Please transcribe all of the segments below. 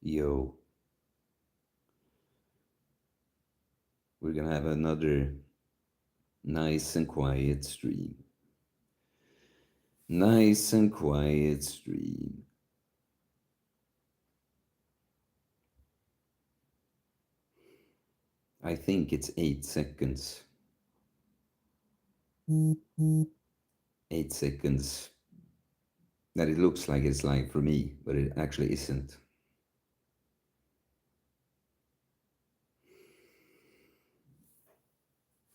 Yo, we're gonna have another nice and quiet stream. Nice and quiet stream. I think it's 8 seconds. 8 seconds that it looks like it's live for me, but it actually isn't.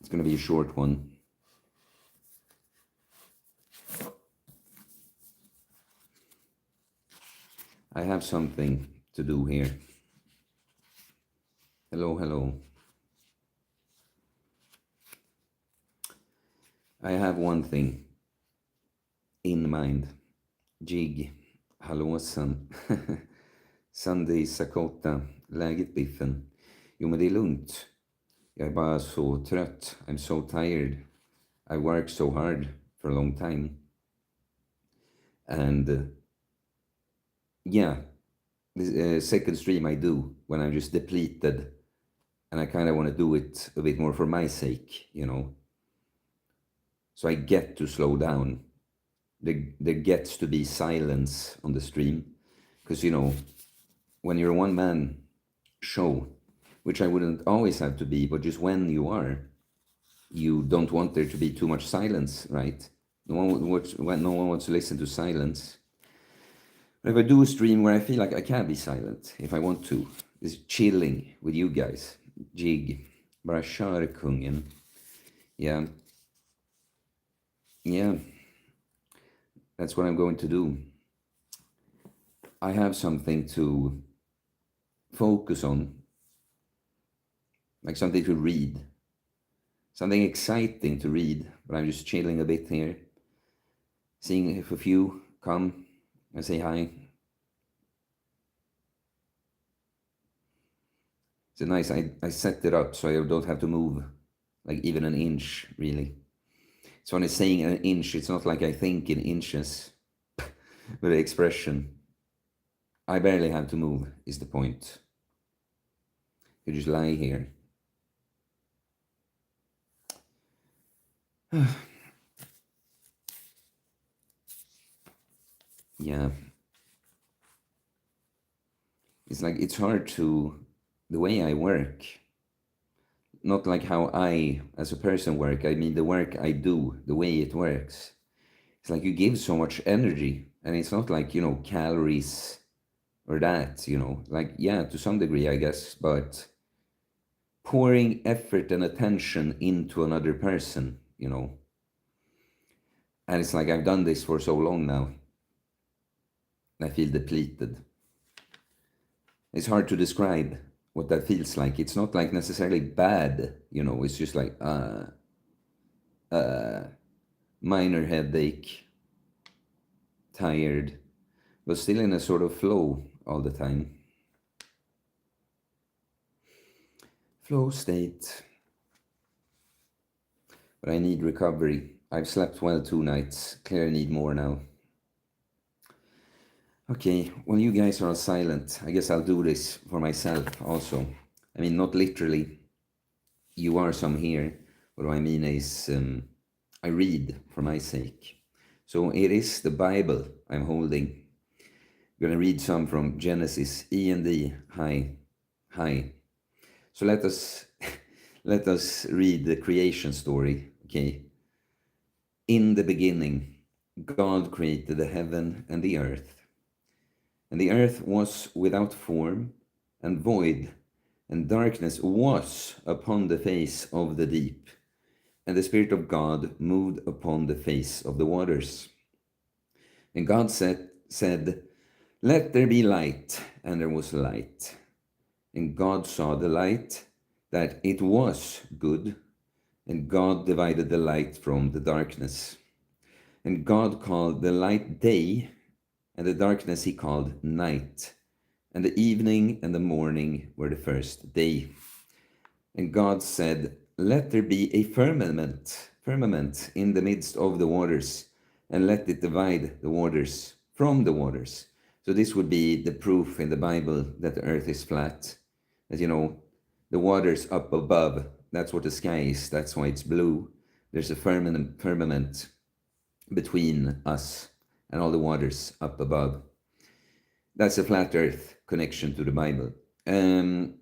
It's gonna be a short one. I have something to do here. Hello, hello. I have one thing in mind. Jig, hallåsan. Sunday Sakota, läget Biffen? Jo men det är lugnt. Jag är bara så trött. I'm so tired. I worked so hard for a long time. And yeah, this second stream I do when I'm just depleted. And I kind of want to do it a bit more for my sake, you know. So I get to slow down. There gets to be silence on the stream. Because, you know, when you're a one-man show, which I wouldn't always have to be, but just when you are, you don't want there to be too much silence, right? No one wants to listen to silence. But if I do a stream where I feel like I can be silent, if I want to, is chilling with you guys, jig, bara kör kungen. Yeah. Yeah. That's what I'm going to do. I have something to focus on, like something to read, something exciting to read, but I'm just chilling a bit here, seeing if a few come and say hi. It's nice, I set it up so I don't have to move like even an inch, really. So when I'm saying an inch, it's not like I think in inches, but the expression, I barely have to move is the point. You just lie here. Yeah. It's like, it's hard to, the way I work, not like how I, as a person, work. I mean, the work I do, the way it works. It's like you give so much energy, and it's not like, you know, calories or that, you know, like, yeah, to some degree, I guess, but pouring effort and attention into another person, you know. And it's like I've done this for so long now. I feel depleted. It's hard to describe what that feels like. It's not like necessarily bad, you know, it's just like minor headache, tired, but still in a sort of flow all the time. Flow state. But I need recovery. I've slept well 2 nights. Clearly need more now. Okay, when you guys are all silent, I guess I'll do this for myself also. I mean, not literally. You are some here. What I mean is, I read for my sake. So it is the Bible I'm holding. I'm going to read some from Genesis, E and D. Hi. So let us read the creation story, okay? In the beginning, God created the heaven and the earth. And the earth was without form and void, and darkness was upon the face of the deep. And the Spirit of God moved upon the face of the waters. And God said, "Let there be light," and there was light. And God saw the light, that it was good, and God divided the light from the darkness. And God called the light day, and the darkness he called night. And the evening and the morning were the first day. And God said, "Let there be a firmament in the midst of the waters, and let it divide the waters from the waters. So this would be the proof in the Bible that the earth is flat. As you know, the water's up above. That's what the sky is. That's why it's blue. There's a firmament between us and all the waters up above. That's a flat earth connection to the Bible. Um,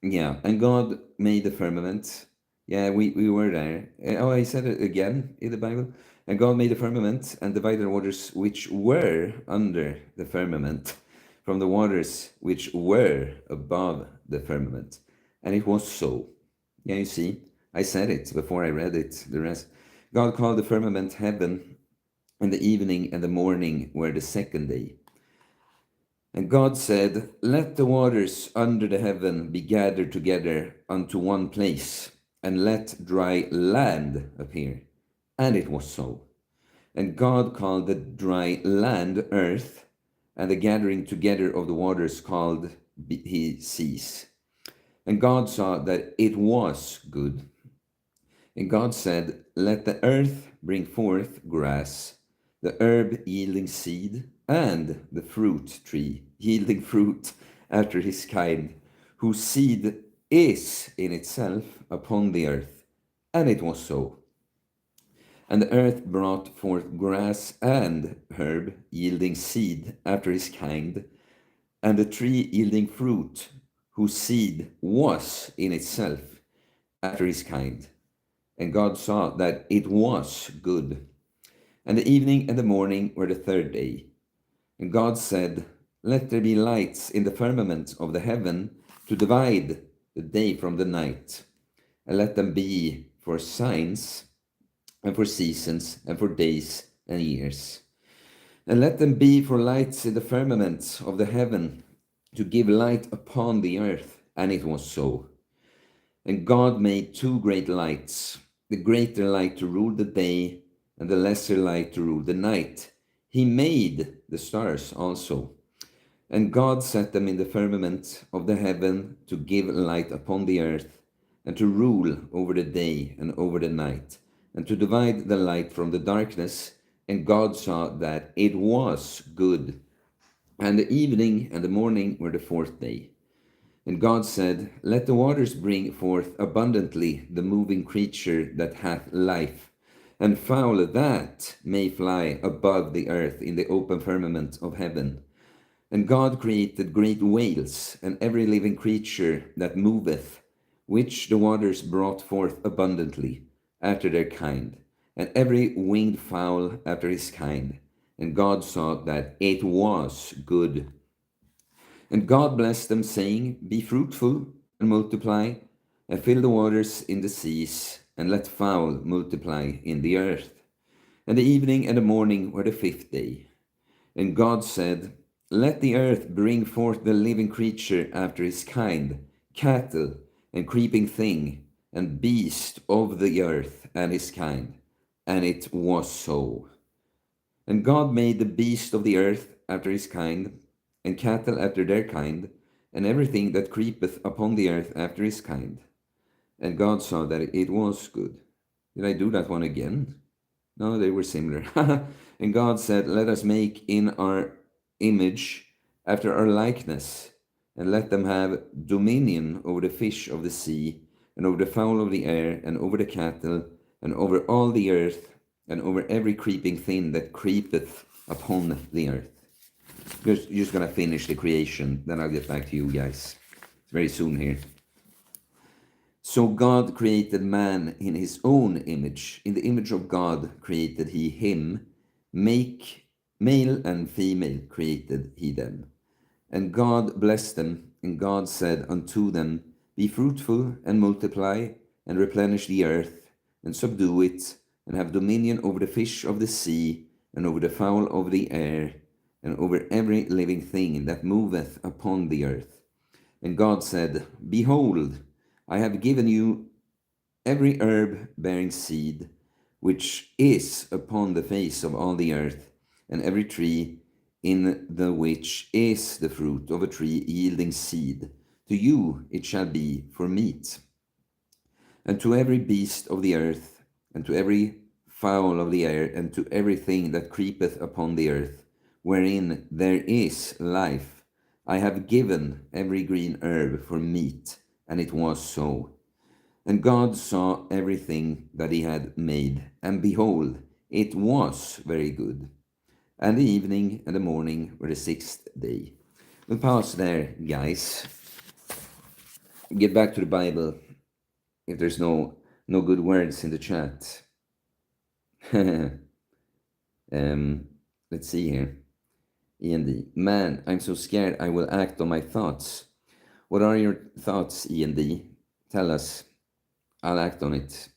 yeah, and God made the firmament. Yeah, we were there. Oh, I said it again in the Bible. And God made the firmament and divided the waters which were under the firmament from the waters which were above the firmament. And it was so. Yeah, you see, I said it before I read it, the rest. God called the firmament heaven, and the evening and the morning were the second day. And God said, let the waters under the heaven be gathered together unto one place, and let dry land appear. And it was so. And God called the dry land earth, and the gathering together of the waters called he seas. And God saw that it was good. And God said, let the earth bring forth grass, the herb yielding seed, and the fruit tree yielding fruit after his kind, whose seed is in itself upon the earth. And it was so. And the earth brought forth grass and herb yielding seed after his kind, and the tree yielding fruit, whose seed was in itself after his kind. And God saw that it was good. And the evening and the morning were the third day. And God said, let there be lights in the firmament of the heaven to divide the day from the night, and let them be for signs, and for seasons, and for days and years. And let them be for lights in the firmament of the heaven to give light upon the earth. And it was so. And God made two great lights, the greater light to rule the day, and the lesser light to rule the night. He made the stars also. And God set them in the firmament of the heaven to give light upon the earth, and to rule over the day and over the night, and to divide the light from the darkness. And God saw that it was good. And the evening and the morning were the fourth day. And God said, let the waters bring forth abundantly the moving creature that hath life, and fowl that may fly above the earth in the open firmament of heaven. And God created great whales, and every living creature that moveth, which the waters brought forth abundantly, after their kind, and every winged fowl after his kind. And God saw that it was good. And God blessed them, saying, be fruitful, and multiply, and fill the waters in the seas, and let fowl multiply in the earth. And the evening and the morning were the fifth day. And God said, let the earth bring forth the living creature after his kind, cattle, and creeping thing, and beast of the earth and his kind. And it was so. And God made the beast of the earth after his kind, and cattle after their kind, and everything that creepeth upon the earth after his kind. And God saw that it was good. Did I do that one again? No, they were similar. And God said, let us make in our image, after our likeness, and let them have dominion over the fish of the sea, and over the fowl of the air, and over the cattle, and over all the earth, and over every creeping thing that creepeth upon the earth. Just going to finish the creation, then I'll get back to you guys very soon here. So God created man in his own image. In the image of God created he him. Male and female created he them. And God blessed them, and God said unto them, be fruitful and multiply, and replenish the earth, and subdue it, and have dominion over the fish of the sea, and over the fowl of the air, and over every living thing that moveth upon the earth. And God said, behold, I have given you every herb bearing seed, which is upon the face of all the earth, and every tree in the which is the fruit of a tree yielding seed. To you it shall be for meat. And to every beast of the earth, and to every fowl of the air, and to everything that creepeth upon the earth, wherein there is life. I have given every green herb for meat, and it was so. And God saw everything that he had made, and behold, it was very good. And the evening and the morning were the sixth day. We'll pause there, guys. Get back to the Bible if there's no good words in the chat. Let's see here. E&D. Man, I'm so scared I will act on my thoughts. What are your thoughts, E&D? Tell us. I'll act on it.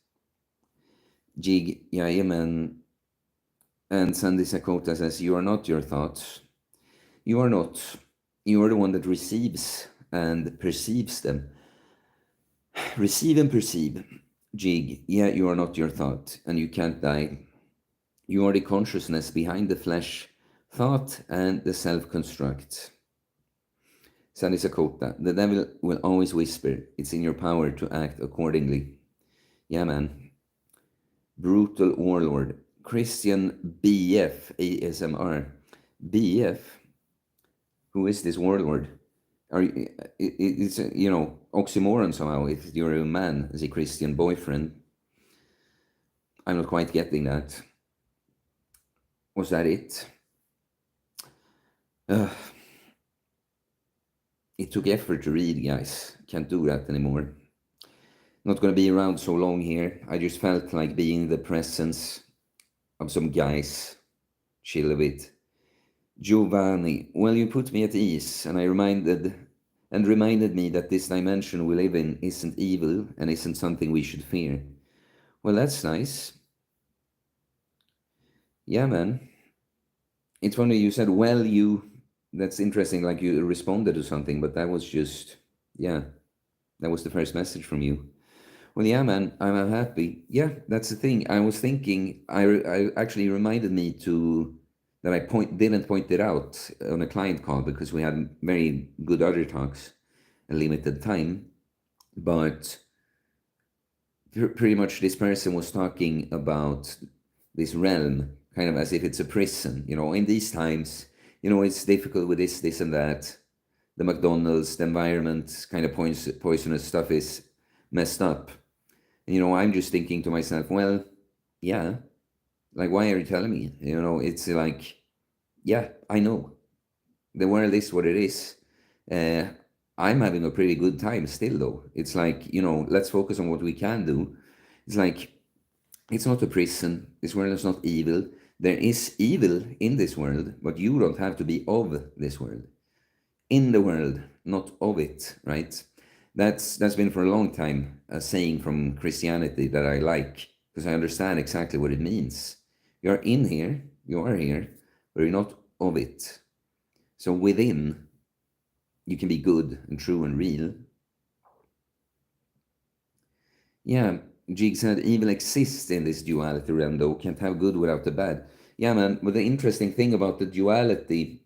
Jig, Jajamän. And Sandy Sakota says, you are not your thoughts. You are not. You are the one that receives and perceives them. Receive and perceive. Jig, yeah, you are not your thought, and you can't die. You are the consciousness behind the flesh, thought, and the self-construct. Sandy Sakota, the devil will always whisper, it's in your power to act accordingly. Yeah, man. Brutal warlord. Christian BF ASMR. BF? Who is this warlord? It's oxymoron somehow. If you're a man as a Christian boyfriend, I'm not quite getting that. Was that it? It took effort to read, guys. Can't do that anymore. Not going to be around so long here. I just felt like being in the presence of some guys. Chill a bit. Giovanni, well, you put me at ease, and reminded me that this dimension we live in isn't evil and isn't something we should fear. Well, that's nice. Yeah, man. It's funny you said, well, that's interesting, like you responded to something, but that was just, yeah, that was the first message from you. Well, yeah, man, I'm happy. Yeah, that's the thing. I was thinking, I actually reminded me that I didn't point it out on a client call because we had very good other talks, a limited time, but pretty much this person was talking about this realm, kind of as if it's a prison, in these times, it's difficult with this and that. The McDonald's, the environment, kind of poisonous stuff is messed up. I'm just thinking to myself, well, yeah, like, why are you telling me? It's like, yeah, I know. The world is what it is. I'm having a pretty good time still, though. It's like, let's focus on what we can do. It's like, it's not a prison. This world is not evil. There is evil in this world, but you don't have to be of this world. In the world, not of it, right? That's been for a long time a saying from Christianity that I like, because I understand exactly what it means. You're in here, you are here, but you're not of it. So within, you can be good and true and real. Yeah, Jig said evil exists in this duality realm, though, can't have good without the bad. Yeah, man, but the interesting thing about the duality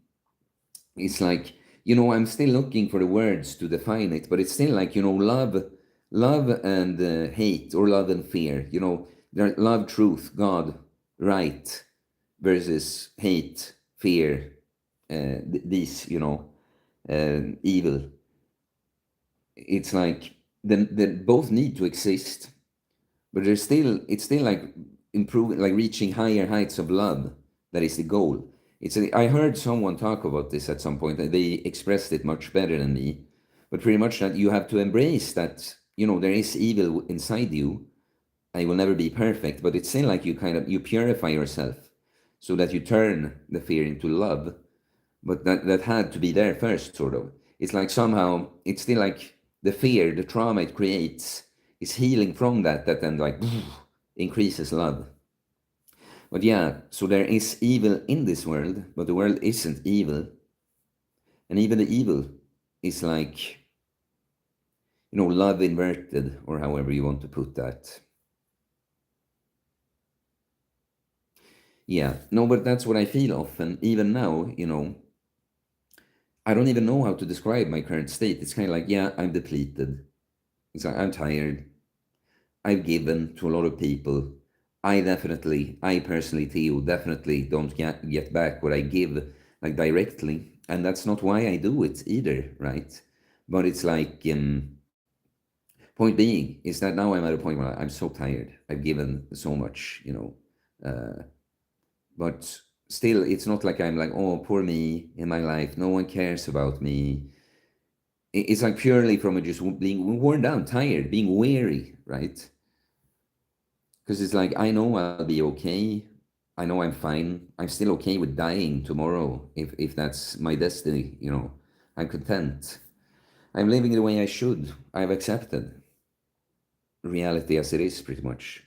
is like, I'm still looking for the words to define it, but it's still like, love and hate, or love and fear, love, truth, God, right, versus hate, fear, these, evil. It's like they both need to exist, but it's still like improving, like reaching higher heights of love. That is the goal. I heard someone talk about this at some point, and they expressed it much better than me. But pretty much that you have to embrace that, there is evil inside you. I will never be perfect, but it's still like you purify yourself so that you turn the fear into love. But that had to be there first, sort of. It's like somehow it's still like the fear, the trauma it creates is healing from that then like increases love. But yeah, so there is evil in this world, but the world isn't evil. And even the evil is like, love inverted, or however you want to put that. Yeah, no, but that's what I feel often. Even now, I don't even know how to describe my current state. It's kind of like, yeah, I'm depleted. It's like, I'm tired. I've given to a lot of people. I personally, Theo, definitely don't get back what I give. like directly, and that's not why I do it either, right? But it's like, point being is that now I'm at a point where I'm so tired. I've given so much, but still, it's not like I'm like, oh, poor me in my life. No one cares about me. It's like purely from a just being worn down, tired, being weary, right? Because it's like, I know I'll be okay. I know I'm fine. I'm still okay with dying tomorrow if that's my destiny, I'm content. I'm living the way I should. I've accepted reality as it is, pretty much.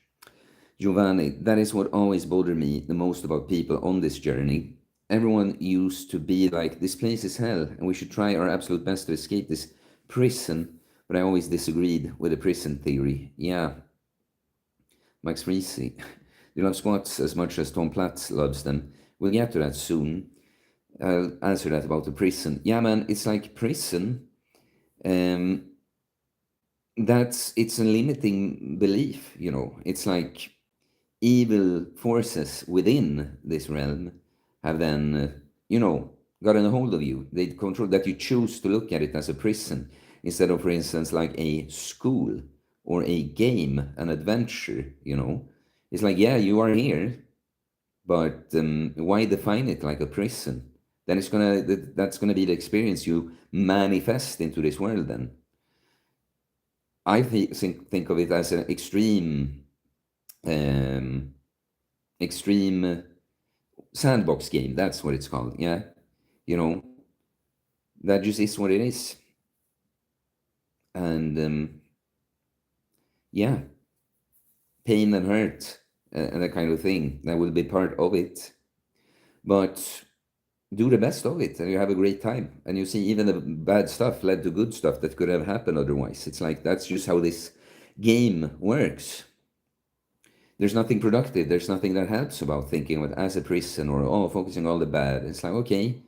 Giovanni, that is what always bothered me the most about people on this journey. Everyone used to be like, this place is hell, and we should try our absolute best to escape this prison. But I always disagreed with the prison theory. Yeah, Max Reese. You love squats as much as Tom Platz loves them. We'll get to that soon. I'll answer that about the prison. Yeah, man, it's like prison. Um, it's a limiting belief, It's like evil forces within this realm have then, gotten a hold of you. They control that you choose to look at it as a prison instead of, for instance, like a school or a game, an adventure, It's like, yeah, you are here, but why define it like a prison? Then that's gonna be the experience you manifest into this world. Then I think of it as an um, extreme sandbox game. That's what it's called. Yeah, you know that just is what it is, and yeah, pain and hurt and that kind of thing that will be part of it. But do the best of it, and you have a great time. And you see, even the bad stuff led to good stuff that could have happened otherwise. It's like that's just how this game works. There's nothing productive. There's nothing that helps about thinking of it as a prison or focusing on all the bad. It's like, okay,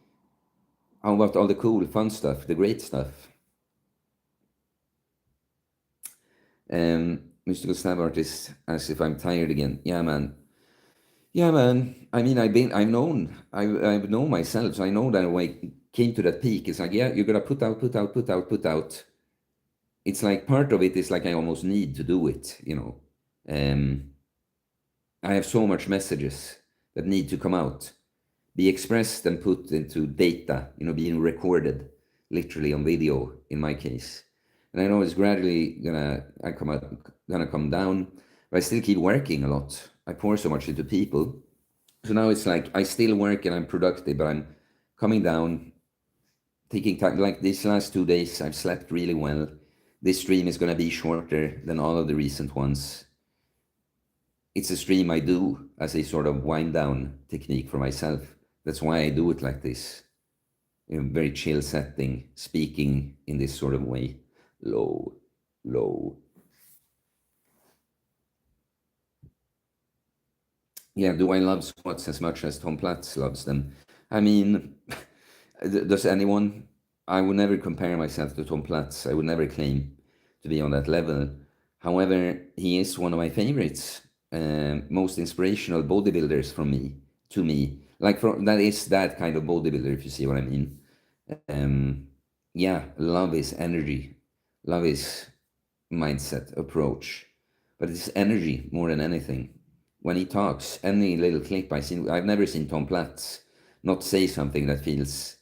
how about all the cool, fun stuff, the great stuff? Mystical Stab Artist, as if I'm tired again. Yeah, man. Yeah, man. I mean, I've known myself, so I know that when I came to that peak, it's like, yeah, you're gonna put out, put out, put out, put out. It's like part of it is like I almost need to do it. Um, I have so much messages that need to come out, be expressed and put into data, being recorded, literally on video in my case. And I know it's gradually gonna come down, but I still keep working a lot. I pour so much into people. So now it's like I still work and I'm productive, but I'm coming down, taking time. Like these last 2 days, I've slept really well. This stream is gonna be shorter than all of the recent ones. It's a stream I do as a sort of wind down technique for myself. That's why I do it like this, in a very chill setting, speaking in this sort of way, low, low. Yeah, do I love squats as much as Tom Platz loves them? I mean, does anyone? I would never compare myself to Tom Platz. I would never claim to be on that level. However, he is one of my favorites, most inspirational bodybuilders to me. Like that is that kind of bodybuilder, if you see what I mean. Yeah, love his energy, love his mindset approach, but it's energy more than anything. When he talks, any little clip I've never seen Tom Platz not say something that feels,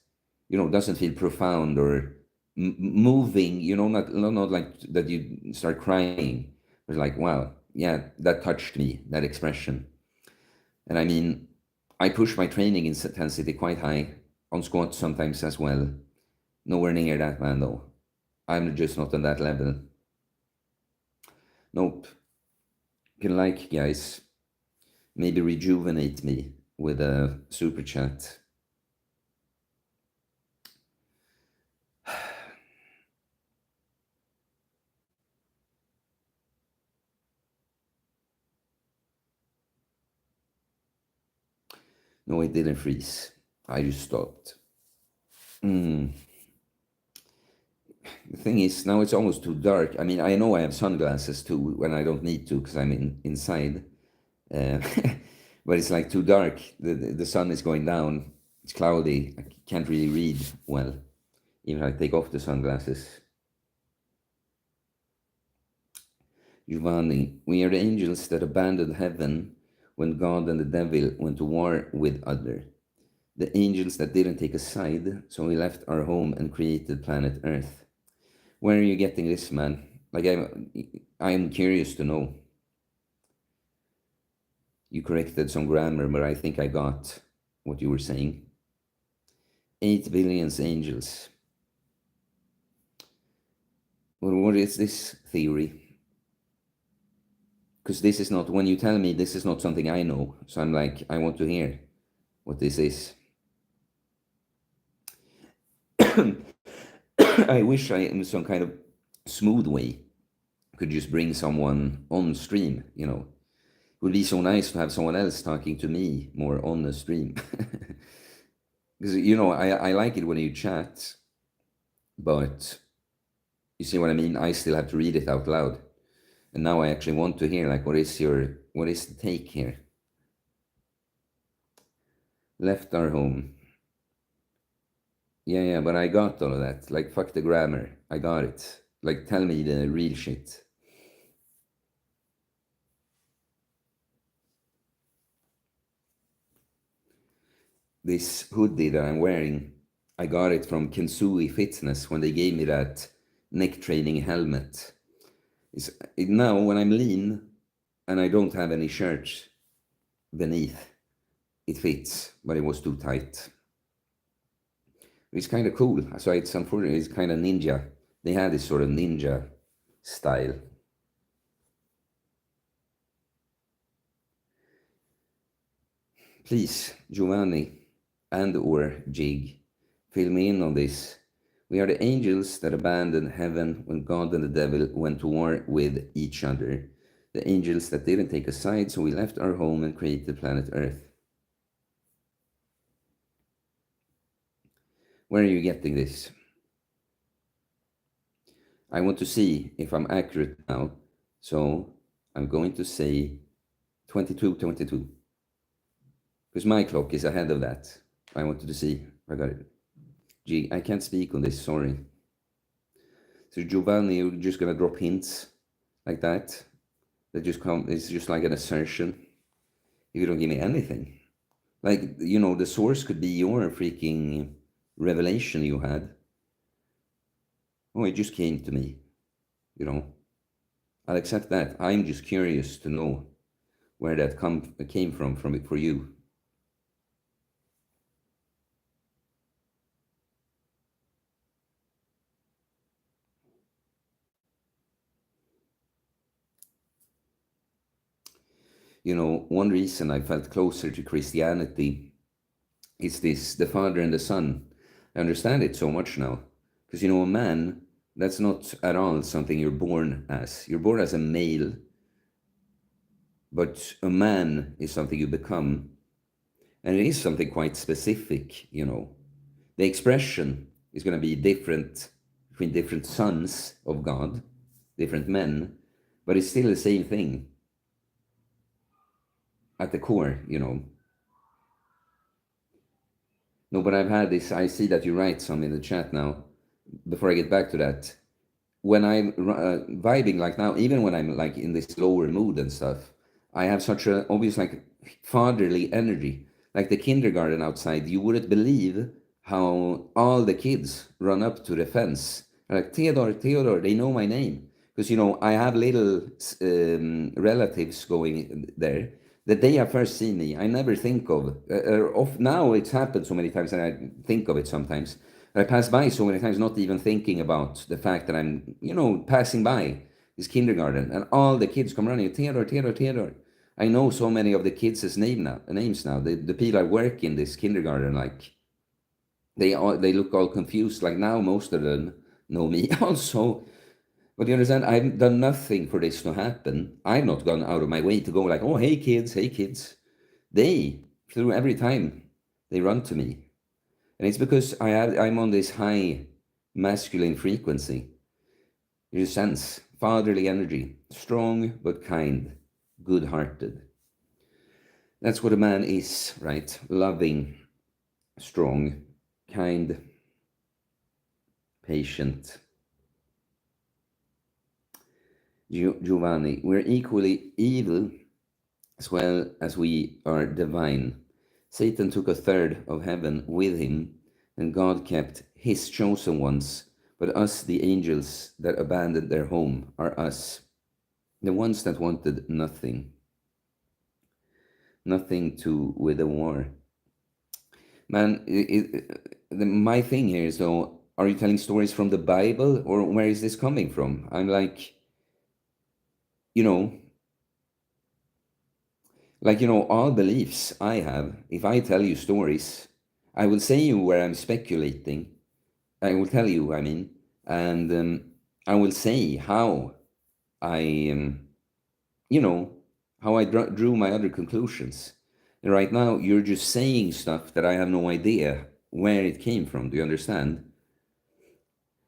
doesn't feel profound or moving. Not like that you start crying. It's like, wow, yeah, that touched me, that expression. And I mean, I push my training intensity quite high on squats sometimes as well. Nowhere near that, man, though. I'm just not on that level. Nope. Can like, guys, maybe rejuvenate me with a super chat. No, it didn't freeze. I just stopped. The thing is, now it's almost too dark. I mean, I know I have sunglasses too when I don't need to because I'm inside. But it's like too dark. The sun is going down. It's cloudy. I can't really read well, even if I take off the sunglasses. Giovanni, we are the angels that abandoned heaven when God and the devil went to war with other. The angels that didn't take a side, so we left our home and created planet Earth. Where are you getting this, man? Like, I'm curious to know. You corrected some grammar, but I think I got what you were saying. 8 billion angels. Well, what is this theory? Because this is not, when you tell me, this is not something I know. So I'm like, I want to hear what this is. I wish I, in some kind of smooth way, could just bring someone on stream, you know. It would be so nice to have someone else talking to me more on the stream. Because, you know, I like it when you chat, but you see what I mean? I still have to read it out loud. And now I actually want to hear, like, what is the take here? Left our home. Yeah, but I got all of that. Like, fuck the grammar. I got it. Like, tell me the real shit. This hoodie that I'm wearing, I got it from Kensui Fitness when they gave me that neck training helmet. Now, when I'm lean and I don't have any shirt beneath, it fits, but it was too tight. It's kind of cool. So it's unfortunately, it's kind of ninja. They had this sort of ninja style. Please, Giovanni and or Jig, fill me in on this. We are the angels that abandoned heaven when God and the devil went to war with each other. The angels that didn't take a side, so we left our home and created planet Earth. Where are you getting this? I want to see if I'm accurate now. So I'm going to say 22:22. Because my clock is ahead of that. I wanted to see. I got it. Gee, I can't speak on this, sorry. So Giovanni, you're just gonna drop hints like that. That just come, it's just like an assertion. If you don't give me anything. Like, you know, the source could be your freaking revelation you had. Oh, it just came to me. You know. I'll accept that. I'm just curious to know where that came from it for you. You know, one reason I felt closer to Christianity is this, the Father and the Son. I understand it so much now. Because, you know, a man, that's not at all something you're born as. You're born as a male, but a man is something you become. And it is something quite specific, you know. The expression is going to be different between different sons of God, different men, but it's still the same thing at the core, you know. No, but I've had this, I see that you write some in the chat now. Before I get back to that, when I'm vibing like now, even when I'm like in this lower mood and stuff, I have such a obvious like fatherly energy. Like the kindergarten outside, you wouldn't believe how all the kids run up to the fence. They're like, Theodore, they know my name. Because, you know, I have little relatives going there that they have first seen me. I never think of now it's happened so many times and I think of it sometimes. I pass by so many times, not even thinking about the fact that I'm, you know, passing by this kindergarten and all the kids come running, Theodore. I know so many of the kids' names now. The people I work in this kindergarten, like, they look all confused. Like now, most of them know me also. But you understand, I've done nothing for this to happen. I've not gone out of my way to go like, oh, hey kids. They, through every time, they run to me. And it's because I'm on this high masculine frequency. There's a sense, fatherly energy, strong but kind, good-hearted. That's what a man is, right? Loving, strong, kind, patient. Giovanni, we're equally evil as well as we are divine. Satan took a third of heaven with him, and God kept his chosen ones. But us, the angels that abandoned their home, are us, the ones that wanted nothing, nothing to with the war. Man, my thing here is though, are you telling stories from the Bible or where is this coming from? I'm like, you know, all beliefs I have, if I tell you stories, I will say you where I'm speculating. I will tell you, I mean, and I will say how I, you know, how I drew my other conclusions. And right now, you're just saying stuff that I have no idea where it came from. Do you understand?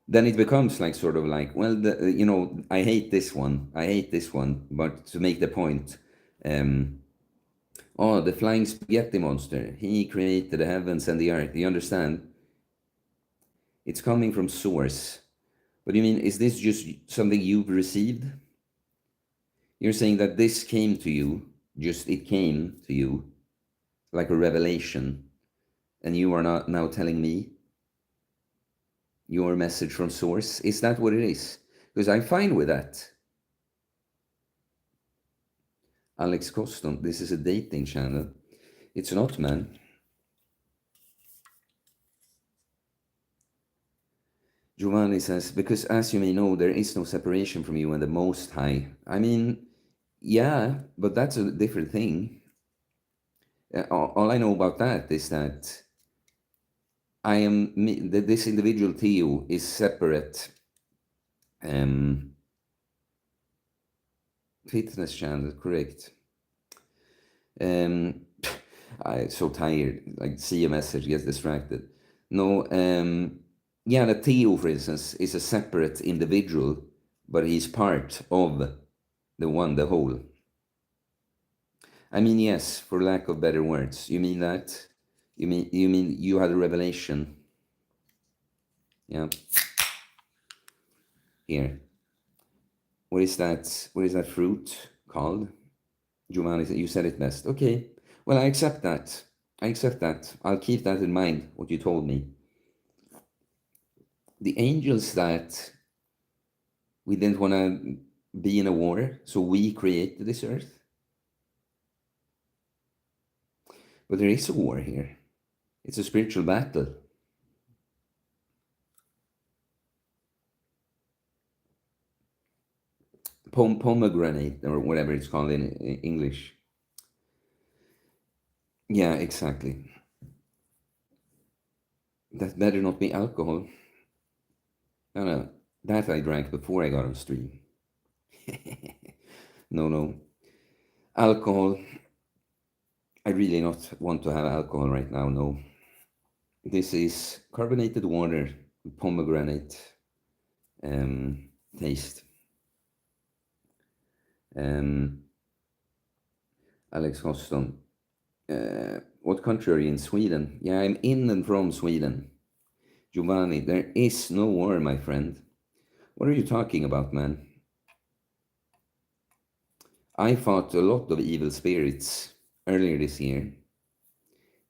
Then it becomes like sort of like, well, I hate this one. I hate this one. But to make the point, um, oh, the flying spaghetti monster. He created the heavens and the earth. You understand? It's coming from source. But you mean, is this just something you've received? You're saying that this came to you, just it came to you like a revelation, and you are not now telling me your message from source? Is that what it is? Because I'm fine with that. Alex Coston, this is a dating channel. It's not, man. Giovanni says, because as you may know, there is no separation from you and the Most High. I mean, yeah, but that's a different thing. All I know about that is that this individual Theo is separate. Fitness channel, correct. I'm so tired. Like, see a message, get distracted. No, yeah, the Theo, for instance, is a separate individual, but he's part of the one, the whole. I mean, yes, for lack of better words. You mean that? You mean you had a revelation? Yeah. Here. What is that? What is that fruit called? Giovanni, you said it best. Okay. Well, I accept that. I accept that. I'll keep that in mind, what you told me. The angels that we didn't want to be in a war, so we created this earth. But there is a war here. It's a spiritual battle. Pomegranate, or whatever it's called in English. Yeah, exactly. That better not be alcohol. No, that I drank before I got on stream. No. Alcohol. I really not want to have alcohol right now, no. This is carbonated water, pomegranate taste. Alex Hoston. What country are you in? Sweden? Yeah, I'm in and from Sweden. Giovanni, there is no war, my friend. What are you talking about, man? I fought a lot of evil spirits earlier this year,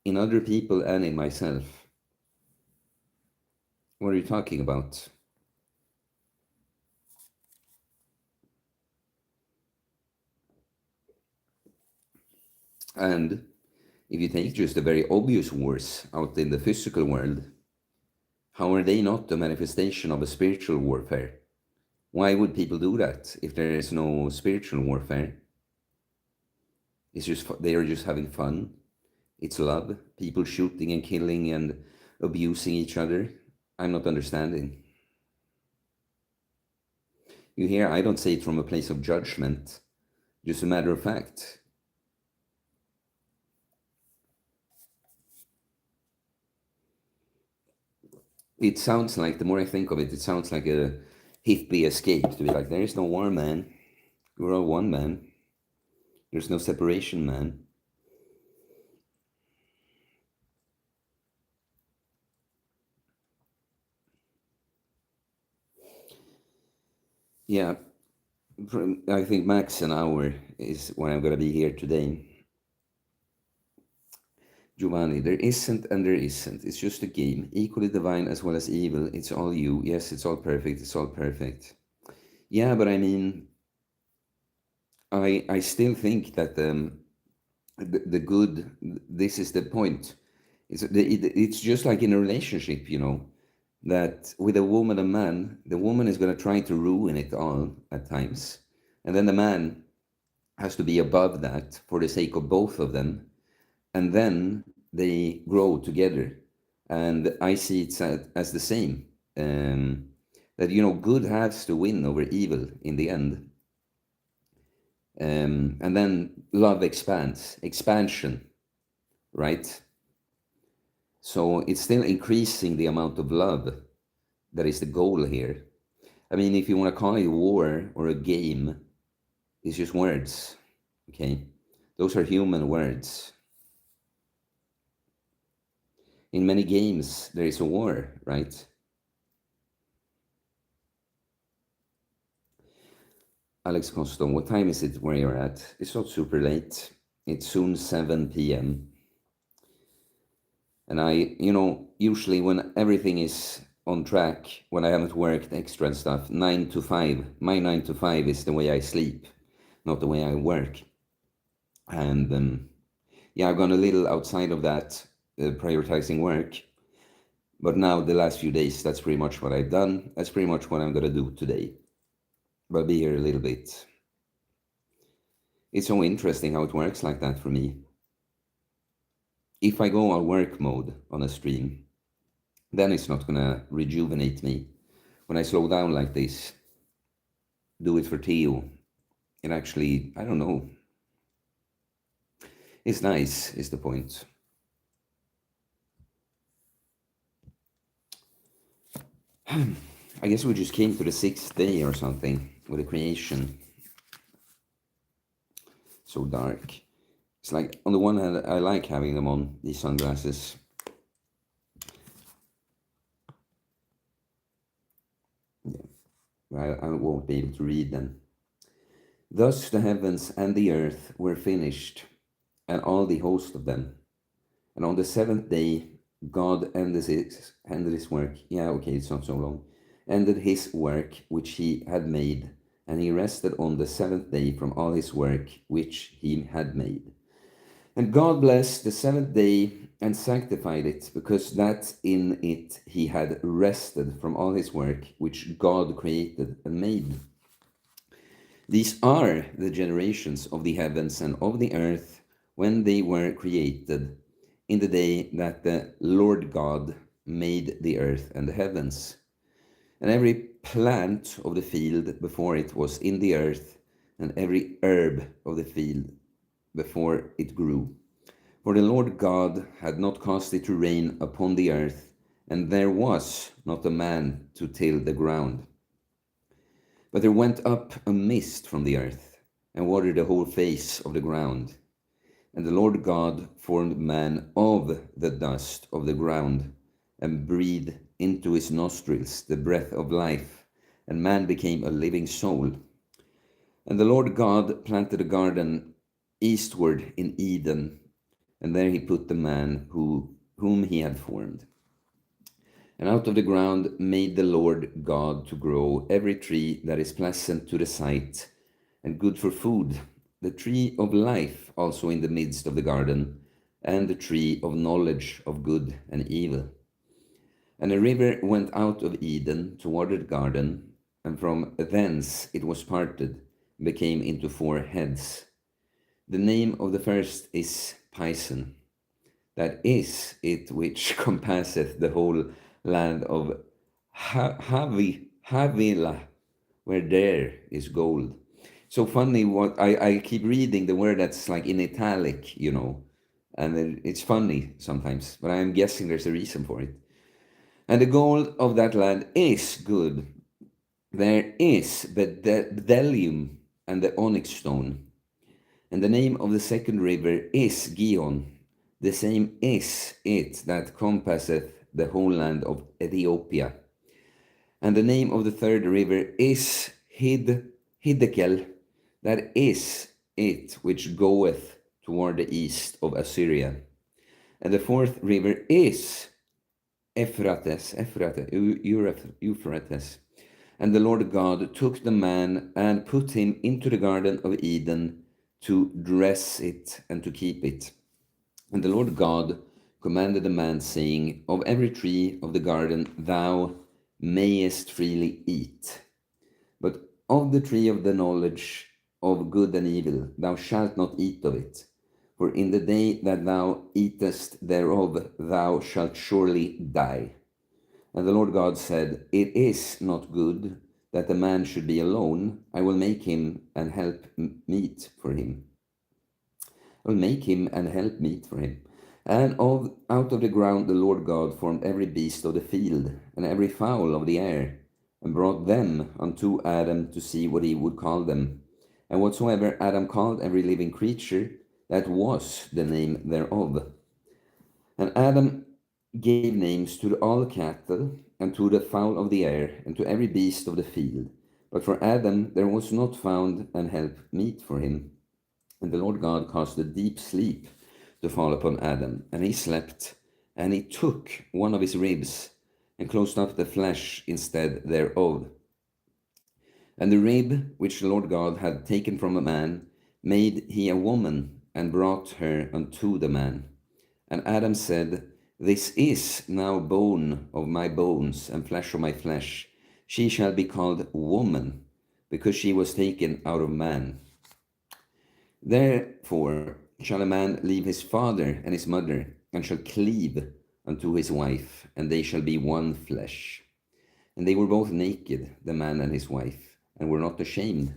in other people and in myself. What are you talking about? And if you take just the very obvious wars out in the physical world, how are they not the manifestation of a spiritual warfare? Why would people do that if there is no spiritual warfare? It's just they are just having fun. It's love, people shooting and killing and abusing each other. I'm not understanding. You hear, I don't say it from a place of judgment, just a matter of fact. It sounds like, the more I think of it, it sounds like a hippie escape to be like, there is no war, man. We're all one, man. There's no separation, man. Yeah, I think max an hour is when I'm going to be here today. Giovanni, there isn't and there isn't. It's just a game, equally divine as well as evil. It's all you. Yes, it's all perfect. It's all perfect. Yeah, but I mean, I still think that the good. This is the point. It's just like in a relationship, that with a woman and man, the woman is going to try to ruin it all at times, and then the man has to be above that for the sake of both of them, and then they grow together. And I see it as the same, that good has to win over evil in the end, and then love expansion, right? So it's still increasing the amount of love that is the goal here. I mean, if you want to call it a war or a game, it's just words, okay? Those are human words. In many games, there is a war, right? Alex Coston, what time is it where you're at? It's not super late. It's soon 7 p.m. And usually when everything is on track, when I haven't worked extra and stuff, 9 to 5, my 9 to 5 is the way I sleep, not the way I work. And yeah, I've gone a little outside of that, prioritizing work. But now, the last few days, that's pretty much what I've done. That's pretty much what I'm going to do today. But I'll be here a little bit. It's so interesting how it works like that for me. If I go on work mode on a stream, then it's not going to rejuvenate me. When I slow down like this, do it for Theo, it actually, I don't know. It's nice, is the point. I guess we just came to the 6th day or something with the creation. So dark. It's like, on the one hand, I like having them on, these sunglasses. Yeah, I won't be able to read them. Thus the heavens and the earth were finished, and all the host of them. And on the 7th day, God ended his work. Yeah, okay, it's not so long. Ended his work which he had made, and he rested on the 7th day from all his work which he had made. And God blessed the 7th day and sanctified it, because that in it he had rested from all his work which God created and made. These are the generations of the heavens and of the earth when they were created, in the day that the Lord God made the earth and the heavens. And every plant of the field before it was in the earth, and every herb of the field before it grew. For the Lord God had not caused it to rain upon the earth, and there was not a man to till the ground. But there went up a mist from the earth, and watered the whole face of the ground. And the Lord God formed man of the dust of the ground, and breathed into his nostrils the breath of life, and man became a living soul. And the Lord God planted a garden eastward in Eden, and there he put the man whom he had formed. And out of the ground made the Lord God to grow every tree that is pleasant to the sight, and good for food, the tree of life also in the midst of the garden, and the tree of knowledge of good and evil. And a river went out of Eden toward the garden, and from thence it was parted, and became into 4 heads. The name of the first is Pison. That is it which compasseth the whole land of Havilah, where there is gold. So funny what I keep reading the word that's like in italic, and it's funny sometimes, but I'm guessing there's a reason for it. And the gold of that land is good. There is the bdellium and the onyx stone. And the name of the second river is Gihon. The same is it that compasseth the whole land of Ethiopia. And the name of the third river is Hiddekel, that is it which goeth toward the east of Assyria. And the fourth river is Euphrates. And the Lord God took the man and put him into the garden of Eden to dress it and to keep it. And the Lord God commanded the man, saying, of every tree of the garden thou mayest freely eat, but of the tree of the knowledge of good and evil thou shalt not eat of it. For in the day that thou eatest thereof thou shalt surely die. And the Lord God said, it is not good that the man should be alone. I will make him and help meet for him. I will make him and help meet for him. And out of the ground the Lord God formed every beast of the field and every fowl of the air, and brought them unto Adam to see what he would call them. And whatsoever Adam called every living creature, that was the name thereof. And Adam gave names to all cattle, and to the fowl of the air, and to every beast of the field. But for Adam there was not found an help meet for him. And the Lord God caused a deep sleep to fall upon Adam, and he slept. And he took one of his ribs, and closed up the flesh instead thereof. And the rib which the Lord God had taken from a man made he a woman, and brought her unto the man. And Adam said, this is now bone of my bones, and flesh of my flesh. She shall be called woman, because she was taken out of man. Therefore shall a man leave his father and his mother, and shall cleave unto his wife, and they shall be one flesh. And they were both naked, the man and his wife, and were not ashamed.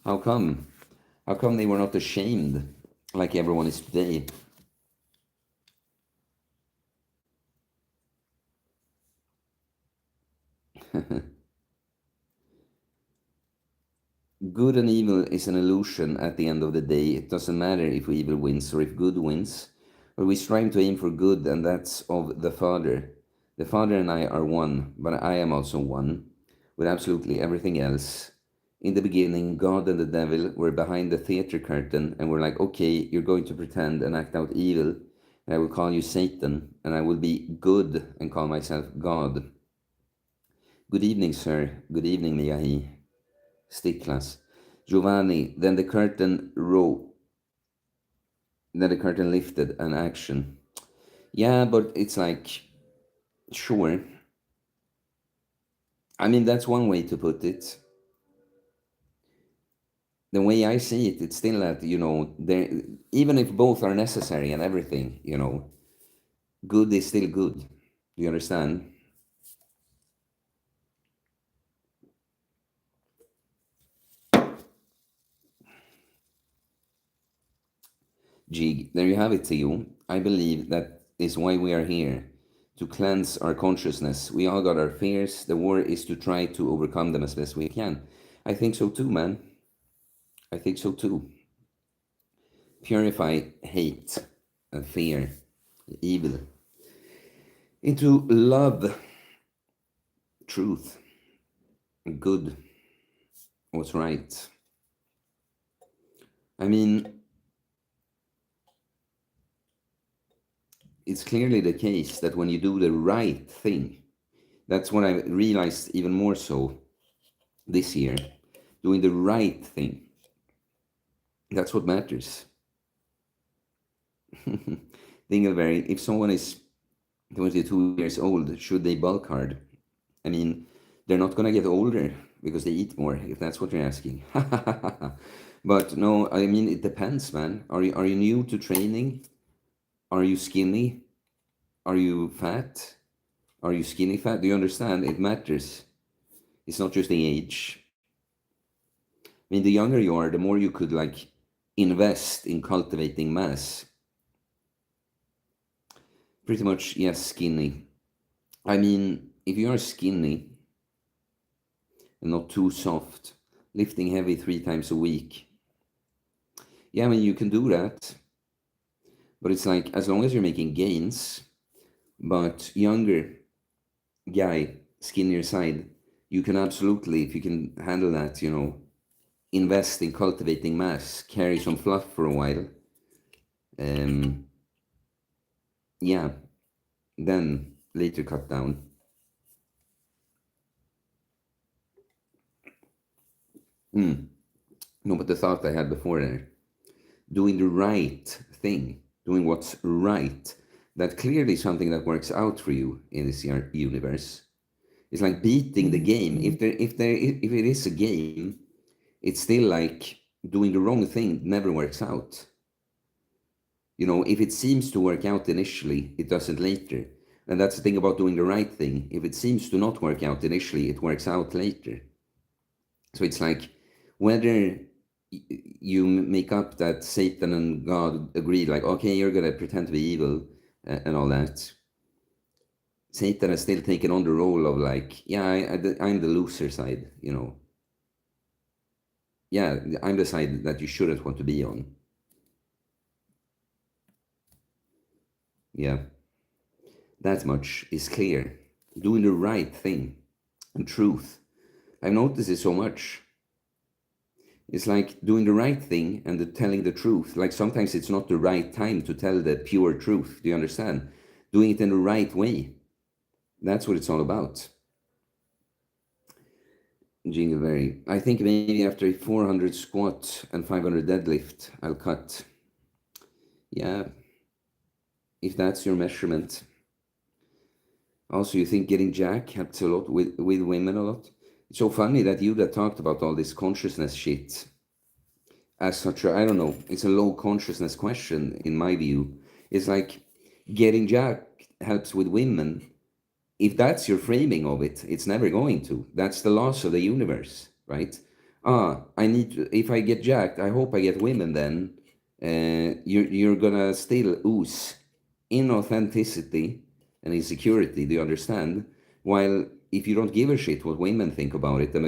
How come? How come they were not ashamed, like everyone is today? Good and evil is an illusion at the end of the day. It doesn't matter if evil wins or if good wins, but we strive to aim for good, and that's of the Father. The Father and I are one, but I am also one with absolutely everything else. In the beginning, God and the devil were behind the theater curtain and were like, okay, you're going to pretend and act out evil, and I will call you Satan, and I will be good and call myself God. Good evening, sir. Good evening, Miyahi. Stiklas. Giovanni, then the curtain lifted an action. Yeah, but it's like, sure. I mean, that's one way to put it. The way I see it, it's still that, there, even if both are necessary and everything, good is still good. Do you understand? Jig, there you have it, Theo. I believe that is why we are here, to cleanse our consciousness. We all got our fears. The war is to try to overcome them as best we can. I think so too, man. I think so too. Purify hate and fear, evil, into love, truth, good, what's right. I mean, it's clearly the case that when you do the right thing, that's what I realized even more so this year, doing the right thing. That's what matters. Dingleberry, if someone is 22 years old, should they bulk hard? I mean, they're not going to get older because they eat more, if that's what you're asking. But no, I mean, it depends, man. Are you new to training? Are you skinny? Are you fat? Are you skinny fat? Do you understand? It matters. It's not just the age. I mean, the younger you are, the more you could like invest in cultivating mass. Pretty much, yes, skinny. I mean, if you are skinny and not too soft, lifting heavy 3 times a week, yeah, I mean, you can do that. But it's like, as long as you're making gains, but younger guy, skinnier side, you can absolutely, if you can handle that, invest in cultivating mass, carry some fluff for a while. Um, yeah, then later cut down. No, but the thought I had before there, doing the right thing, doing what's right, that clearly something that works out for you in this universe. It's like beating the game. If it is a game, it's still like doing the wrong thing never works out. If it seems to work out initially, it doesn't later. And that's the thing about doing the right thing. If it seems to not work out initially, it works out later. So it's like whether you make up that Satan and God agreed, like, okay, you're going to pretend to be evil and all that. Satan has still taken on the role of like, yeah, I'm the loser side, Yeah, I'm the side that you shouldn't want to be on. Yeah, that much is clear. Doing the right thing and truth. I've noticed it so much. It's like doing the right thing and telling the truth. Like sometimes it's not the right time to tell the pure truth. Do you understand? Doing it in the right way. That's what it's all about. Jingleberry. I think maybe after a 400 squat and 500 deadlift, I'll cut. Yeah, if that's your measurement. Also, you think getting jack helps a lot with women a lot? It's so funny that you that talked about all this consciousness shit as such a, I don't know, it's a low consciousness question in my view. It's like getting jack helps with women. If that's your framing of it, it's never going to. That's the laws of the universe, right? I need to, if I get jacked, I hope I get women then. You're gonna still ooze inauthenticity and insecurity, do you understand? While if you don't give a shit what women think about it, then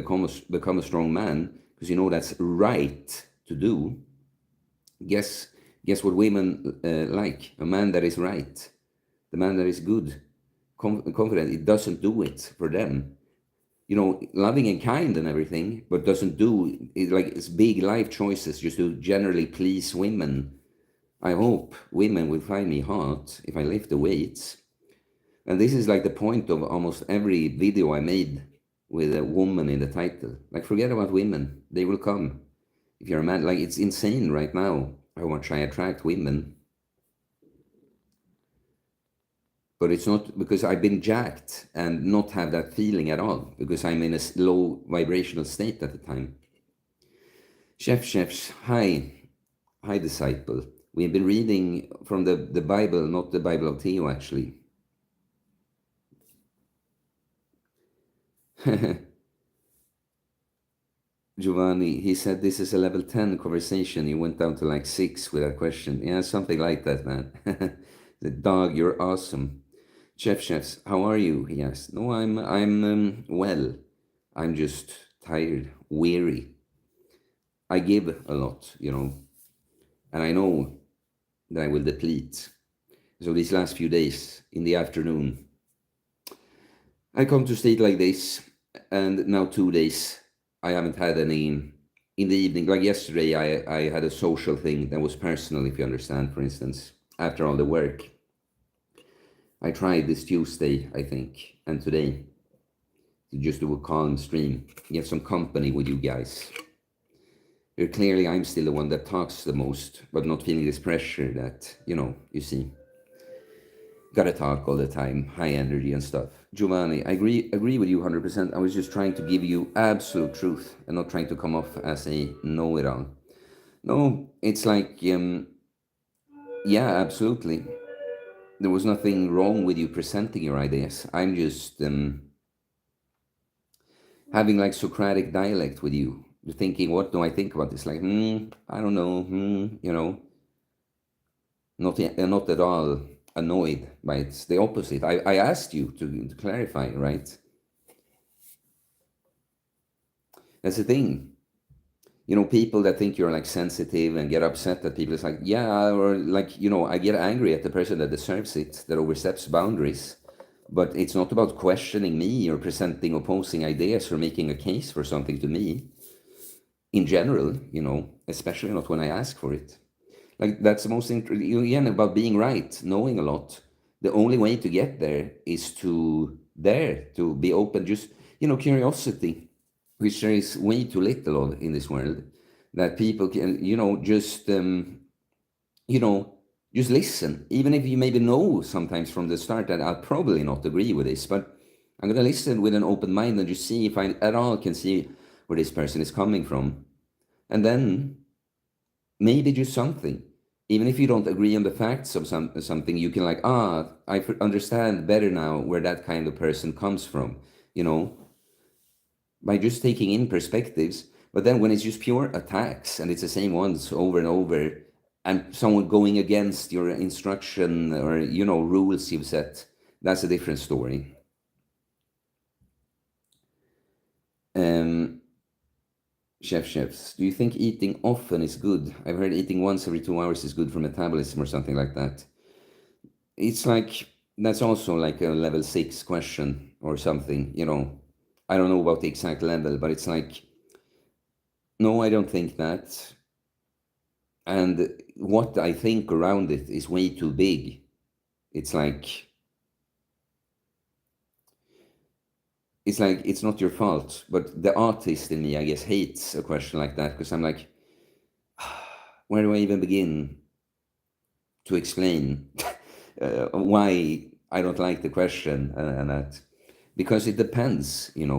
become a strong man, because you know that's right to do. Guess what women like? A man that is right, the man that is good, confident. It doesn't do it for them. Loving and kind and everything, but doesn't do it. Like it's big life choices just to generally please women. I hope women will find me hot if I lift the weights. And this is like the point of almost every video I made with a woman in the title. Like, forget about women. They will come. If you're a man, like, it's insane right now how much I attract women. But it's not because I've been jacked and not have that feeling at all, because I'm in a low vibrational state at the time. Chefs, hi, disciple. We've been reading from the Bible, not the Bible of Theo, actually. Giovanni, he said this is a level 10 conversation. You went down to like 6 with that question. Yeah, something like that, man. The dog, you're awesome. Chefs, how are you? He asked. No, I'm well. I'm just tired, weary. I give a lot, and I know that I will deplete. So these last few days in the afternoon, I come to state like this, and now 2 days I haven't had any in the evening. Like yesterday, I had a social thing that was personal, if you understand, for instance, after all the work. I tried this Tuesday, I think, and today to just do a calm stream, get some company with you guys. Here, clearly, I'm still the one that talks the most, but not feeling this pressure that, you see. Gotta talk all the time, high energy and stuff. Giovanni, I agree with you 100%. I was just trying to give you absolute truth and not trying to come off as a know-it-all. No, it's like, yeah, absolutely. There was nothing wrong with you presenting your ideas. I'm just having like Socratic dialect with you. You're thinking, what do I think about this? Like, I don't know, not at all annoyed by it. It's the opposite. I asked you to clarify, right? That's the thing. People that think you're like sensitive and get upset at people, it's like, yeah, or like, I get angry at the person that deserves it, that oversteps boundaries. But it's not about questioning me or presenting opposing ideas or making a case for something to me in general, especially not when I ask for it. Like that's the most interesting, again, about being right, knowing a lot. The only way to get there is to dare to be open, just, curiosity, which there is way too little of in this world, that people can, you know, just listen. Even if you maybe know sometimes from the start that I'll probably not agree with this, but I'm going to listen with an open mind and just see if I at all can see where this person is coming from. And then maybe just something. Even if you don't agree on the facts of something, you can like, understand better now where that kind of person comes from, you know, by just taking in perspectives. But then when it's just pure attacks and it's the same ones over and over, and someone going against your instruction or, rules you've set, that's a different story. Um, chefs, do you think eating often is good? I've heard eating once every 2 hours is good for metabolism or something like that. It's like, that's also like a level 6 question or something, I don't know about the exact level, but it's like, no, I don't think that. And what I think around it is way too big. It's like, it's not your fault, but the artist in me, I guess, hates a question like that, because I'm like, where do I even begin to explain why I don't like the question, and that? Because it depends, it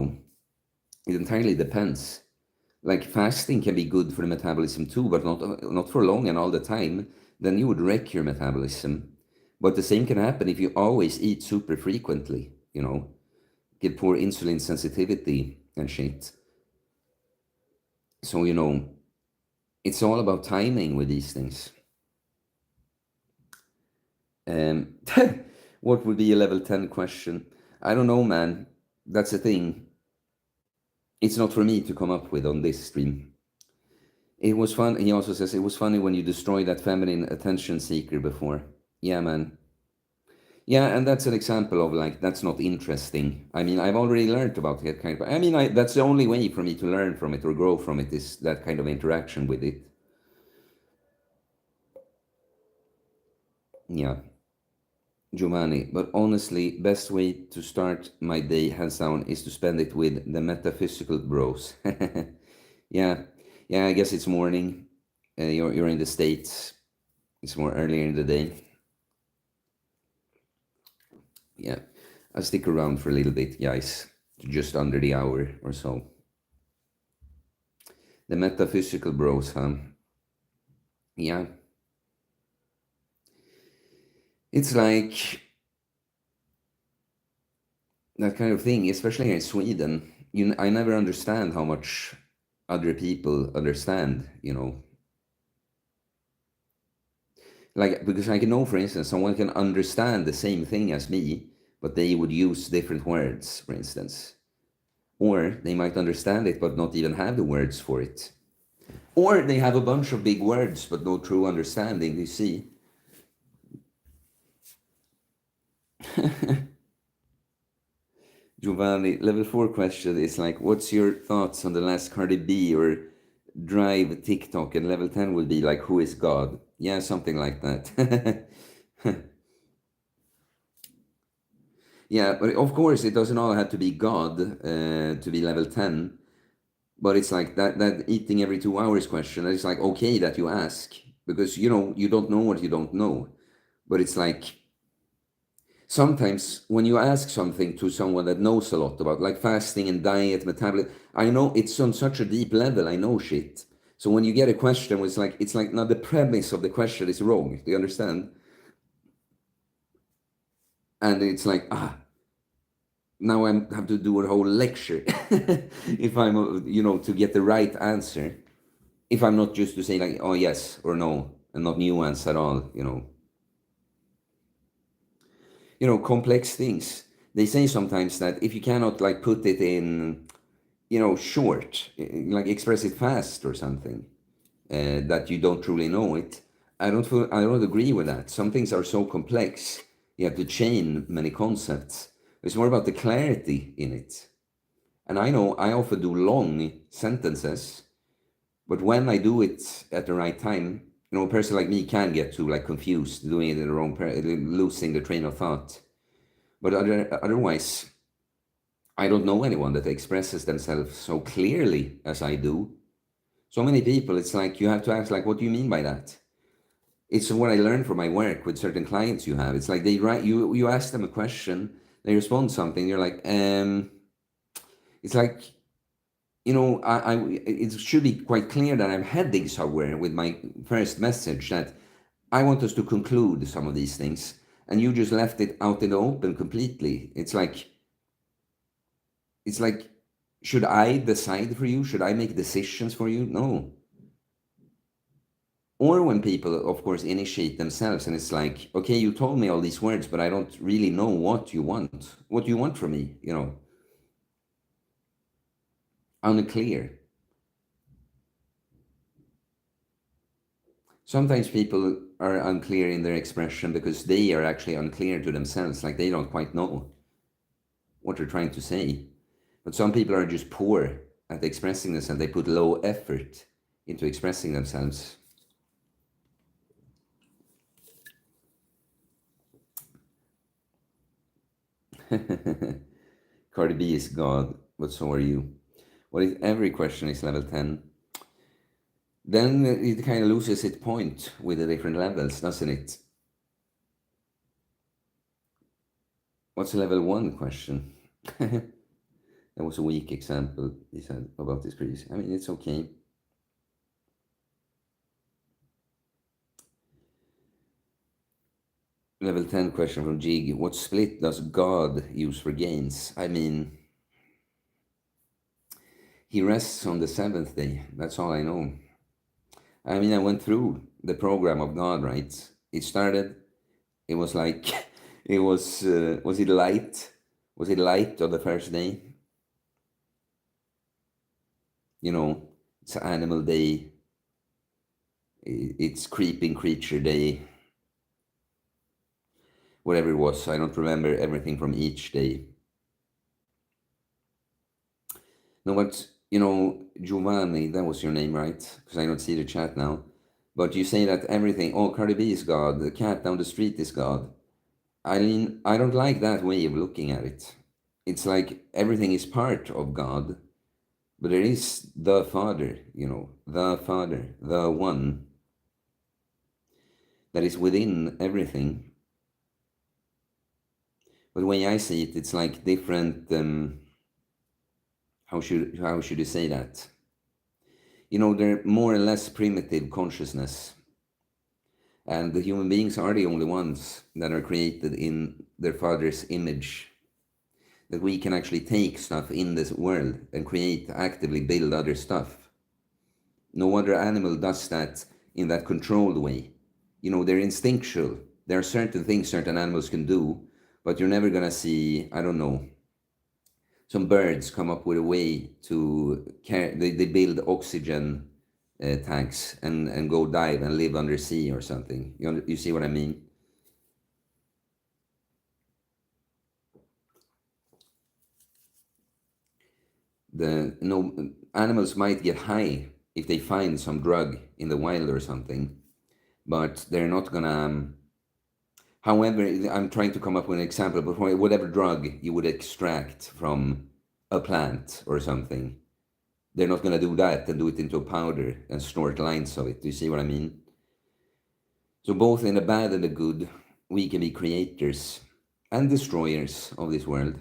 entirely depends. Like fasting can be good for the metabolism too, but not for long and all the time. Then you would wreck your metabolism. But the same can happen if you always eat super frequently, get poor insulin sensitivity and shit. So, it's all about timing with these things. Um, what would be a level 10 question? I don't know, man. That's the thing. It's not for me to come up with on this stream. It was fun. He also says it was funny when you destroyed that feminine attention seeker before. Yeah, man. Yeah, and that's an example of like that's not interesting. I mean, I've already learned about that kind of. I mean, that's the only way for me to learn from it or grow from it is that kind of interaction with it. Yeah, Giovanni. But honestly, best way to start my day, hands down, is to spend it with the metaphysical bros. Yeah, yeah. I guess it's morning. You're in the States. It's more earlier in the day. Yeah, I'll stick around for a little bit, guys, just under the hour or so. The metaphysical bros, huh? Yeah. It's like that kind of thing, especially here in Sweden. I never understand how much other people understand, Like, because I can know, for instance, someone can understand the same thing as me, but they would use different words, for instance. Or they might understand it, but not even have the words for it. Or they have a bunch of big words, but no true understanding, you see. Giovanni, level 4 question is like, what's your thoughts on the last Cardi B or Drive TikTok? And level 10 would be like, who is God? Yeah, something like that. Yeah, but of course, it doesn't all have to be God to be level 10. But it's like that eating every 2 hours question. It's like, okay, that you ask, because, you don't know what you don't know. But it's like, sometimes when you ask something to someone that knows a lot about like fasting and diet metabolism, I know it's on such a deep level, I know shit. So when you get a question, it's like now the premise of the question is wrong, do you understand? And it's like, now I have to do a whole lecture if I'm to get the right answer, if I'm not just to say like, oh yes or no, and not nuance at all. Complex things. They say sometimes that if you cannot like put it in, short, like express it fast or something, that you don't truly know it. I don't agree with that. Some things are so complex, you have to chain many concepts. It's more about the clarity in it. And I know I often do long sentences, but when I do it at the right time, a person like me can get too like confused, doing it in the wrong, losing the train of thought. But otherwise, I don't know anyone that expresses themselves so clearly as I do. So many people, it's like you have to ask, like, what do you mean by that? It's what I learned from my work with certain clients you have. It's like they write you ask them a question, they respond something, you're like, it's like, it should be quite clear that I'm heading somewhere with my first message, that I want us to conclude some of these things, and you just left it out in the open completely. It's like, should I decide for you? Should I make decisions for you? No. Or when people, of course, initiate themselves, and it's like, okay, you told me all these words, but I don't really know what you want. What do you want from me? Unclear. Sometimes people are unclear in their expression because they are actually unclear to themselves, like they don't quite know what they're trying to say. But some people are just poor at expressing themselves. They put low effort into expressing themselves. Cardi B is God, but so are you. What if every question is level 10? Then it kind of loses its point with the different levels, doesn't it? What's a level 1 question? That was a weak example, he said, about this previous. I mean, it's okay. Level 10 question from Jig. What split does God use for gains? I mean, he rests on the seventh day. That's all I know. I mean, I went through the program of God, right? It started, it was like, was it light? Was it light on the first day? It's animal day. It's creeping creature day. Whatever it was. I don't remember everything from each day. No, but, Giovanni, that was your name, right? Because I don't see the chat now. But you say that everything, oh, Cardi B is God, the cat down the street is God. I mean, I don't like that way of looking at it. It's like everything is part of God, but there is the Father, the Father, the one that is within everything. But the way I see it, it's like different. How should you say that? They're more or less primitive consciousness, and the human beings are the only ones that are created in their Father's image. That we can actually take stuff in this world and create, actively build other stuff. No other animal does that in that controlled way. They're instinctual. There are certain things certain animals can do, but you're never gonna see, I don't know, some birds come up with a way to they build oxygen tanks and go dive and live under sea or something. You see what I mean? Animals might get high if they find some drug in the wild or something, but they're not gonna. However, I'm trying to come up with an example, but whatever drug you would extract from a plant or something, they're not gonna do that and do it into a powder and snort lines of it. Do you see what I mean? So both in the bad and the good, we can be creators and destroyers of this world.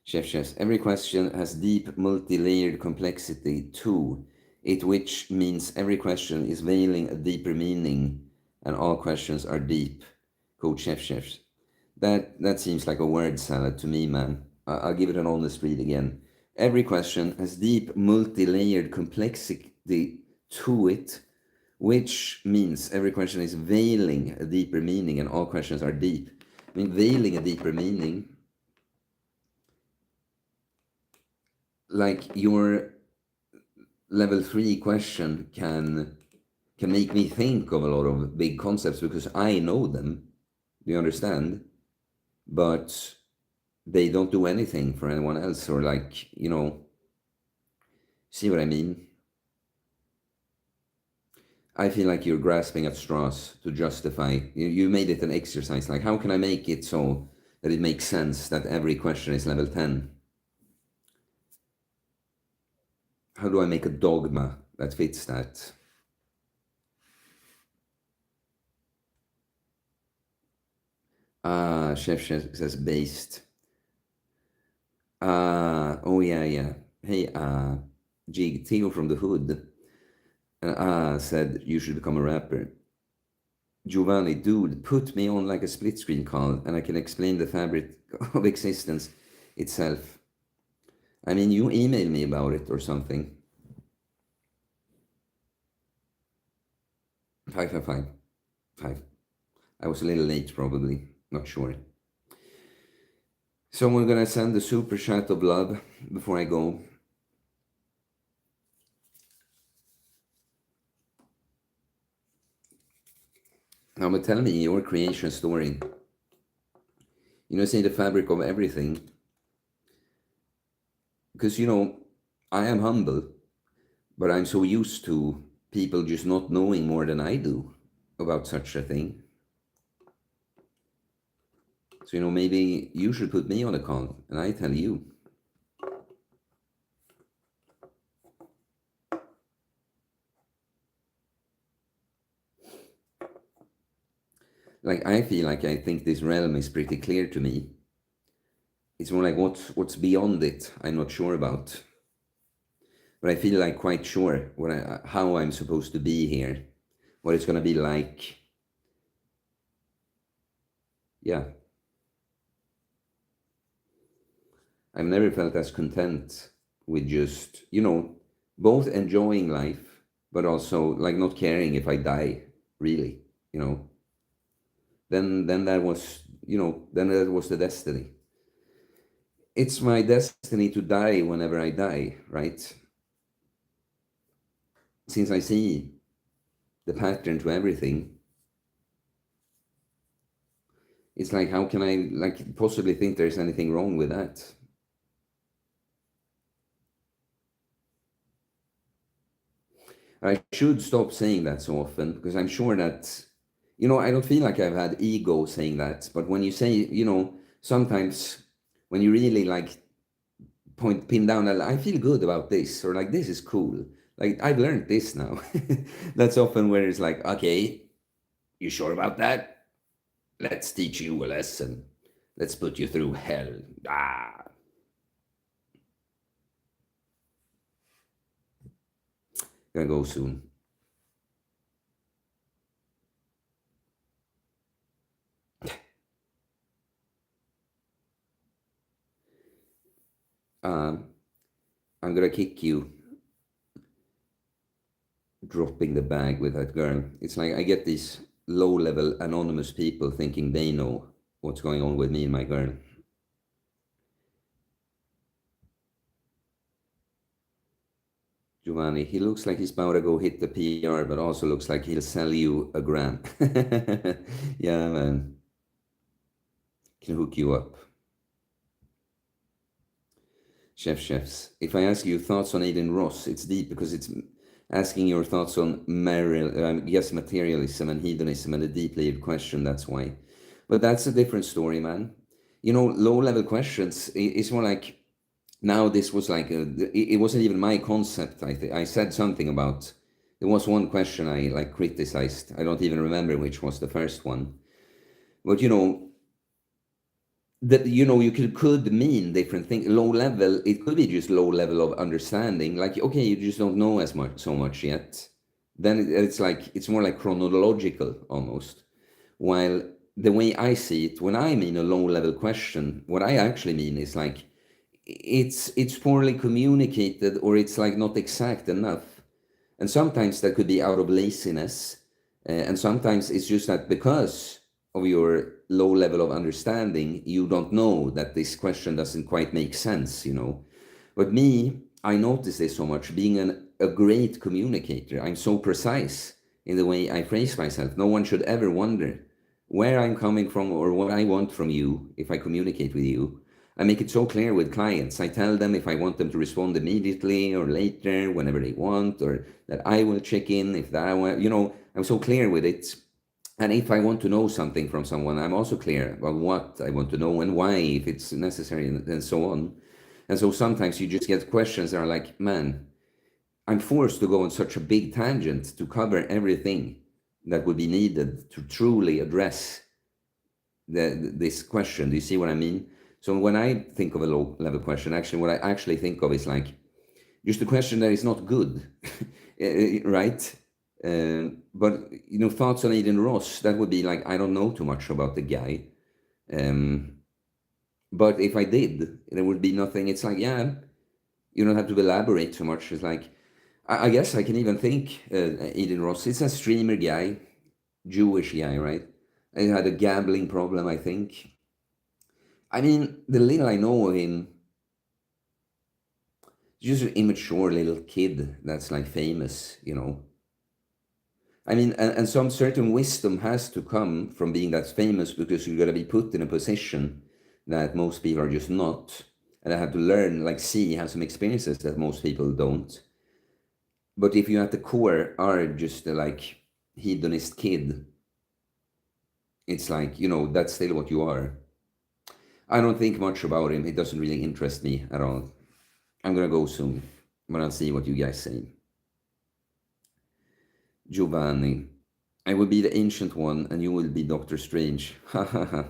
Chef, every question has deep, multi-layered complexity to it, which means every question is veiling a deeper meaning, and all questions are deep. Coach Chef. That seems like a word salad to me, man. I'll give it an honest read again. Every question has deep, multi-layered complexity to it, which means every question is veiling a deeper meaning, and all questions are deep. I mean, veiling a deeper meaning, like your level 3 question can can make me think of a lot of big concepts because I know them. Do you understand? But they don't do anything for anyone else, or like, see what I mean? I feel like you're grasping at straws to justify. You made it an exercise. Like, how can I make it so that it makes sense that every question is level 10? How do I make a dogma that fits that? Chef says based. Oh yeah, yeah. Hey, Jig, Theo from the Hood said you should become a rapper. Giovanni, dude, put me on like a split screen call and I can explain the fabric of existence itself. I mean, you email me about it or something. 555. I was a little late, probably. Not sure. So we're gonna send the super chat of love before I go. Now, but tell me your creation story. Say the fabric of everything. Because, I am humble, but I'm so used to people just not knowing more than I do about such a thing. So, maybe you should put me on a call and I tell you. Like, I feel like I think this realm is pretty clear to me. It's more like what's beyond it, I'm not sure about. But I feel like quite sure how I'm supposed to be here, what it's going to be like. Yeah. I've never felt as content with just, both enjoying life, but also like not caring if I die, really, Then that was, then that was the destiny. It's my destiny to die whenever I die, right? Since I see the pattern to everything, it's like, how can I like possibly think there's anything wrong with that? I should stop saying that so often because I'm sure that, I don't feel like I've had ego saying that. But when you say, sometimes when you really like pin down, I feel good about this, or like, this is cool. Like, I've learned this now. That's often where it's like, okay, you sure about that? Let's teach you a lesson. Let's put you through hell. Gonna go soon. I'm gonna kick you dropping the bag with that girl. It's like I get these low-level anonymous people thinking they know what's going on with me and my girl. Giovanni, he looks like he's about to go hit the PR, but also looks like he'll sell you a gram. Yeah, man. Can hook you up. Chefs. If I ask you thoughts on Aiden Ross, it's deep because it's asking your thoughts on materialism and hedonism and a deep layered question, that's why. But that's a different story, man. Low-level questions, it's more like, now this was like, it wasn't even my concept. I said something about, there was one question I like criticized. I don't even remember which was the first one. But that you could mean different things. Low level, it could be just low level of understanding, like, okay, you just don't know so much yet. Then it's like, it's more like chronological almost. While the way I see it, when I mean a low level question, what I actually mean is like, it's poorly communicated, or it's like not exact enough. And sometimes that could be out of laziness, and sometimes it's just that because of your low level of understanding, you don't know that this question doesn't quite make sense. But me, I notice this so much, being a great communicator. I'm so precise in the way I phrase myself. No one should ever wonder where I'm coming from or what I want from you if I communicate with you. I make it so clear with clients. I tell them if I want them to respond immediately or later, whenever they want, or that I will check in if that I want. I'm so clear with it. And if I want to know something from someone, I'm also clear about what I want to know and why, if it's necessary, and so on. And so sometimes you just get questions that are like, man, I'm forced to go on such a big tangent to cover everything that would be needed to truly address this question. Do you see what I mean? So when I think of a low level question, actually, what I actually think of is like just a question that is not good, right? But thoughts on Eden Ross, that would be like, I don't know too much about the guy. But if I did, there would be nothing. It's like, yeah, you don't have to elaborate too much. It's like, I guess I can even think Eden Ross. It's a streamer guy, Jewish guy, right? He had a gambling problem, I think. I mean, the little I know of him, he's just an immature little kid that's like famous. I mean, and some certain wisdom has to come from being that famous because you're going to be put in a position that most people are just not. And I have to learn, like, have some experiences that most people don't. But if you at the core are just a like hedonist kid, it's like, that's still what you are. I don't think much about him. It doesn't really interest me at all. I'm going to go soon, but I'll see what you guys say. Giovanni, I will be the Ancient One and you will be Doctor Strange. Ha ha ha.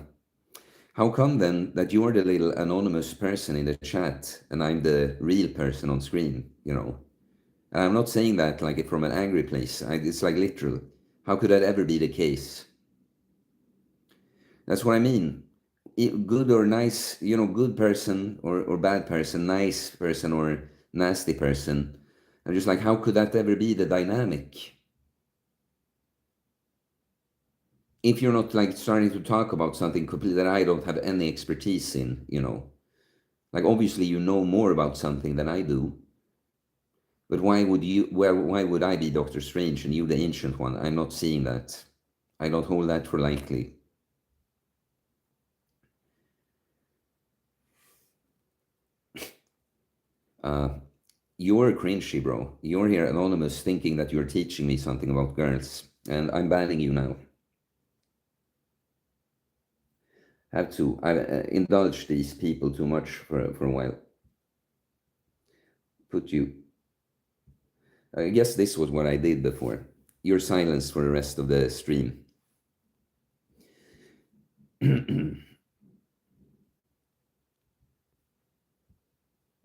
How come then that you're the little anonymous person in the chat and I'm the real person on screen, And I'm not saying that like from an angry place. It's like literal. How could that ever be the case? That's what I mean. Good or nice, good person or bad person, nice person or nasty person. I'm just like, how could that ever be the dynamic? If you're not like starting to talk about something completely that I don't have any expertise in, like obviously you know more about something than I do. But why would I be Doctor Strange and you the Ancient One? I'm not seeing that. I don't hold that for likely. You're cringy, bro. You're here anonymous thinking that you're teaching me something about girls. And I'm banning you now. Have to. I've indulged these people too much for a while. Put you. I guess this was what I did before. You're silenced for the rest of the stream.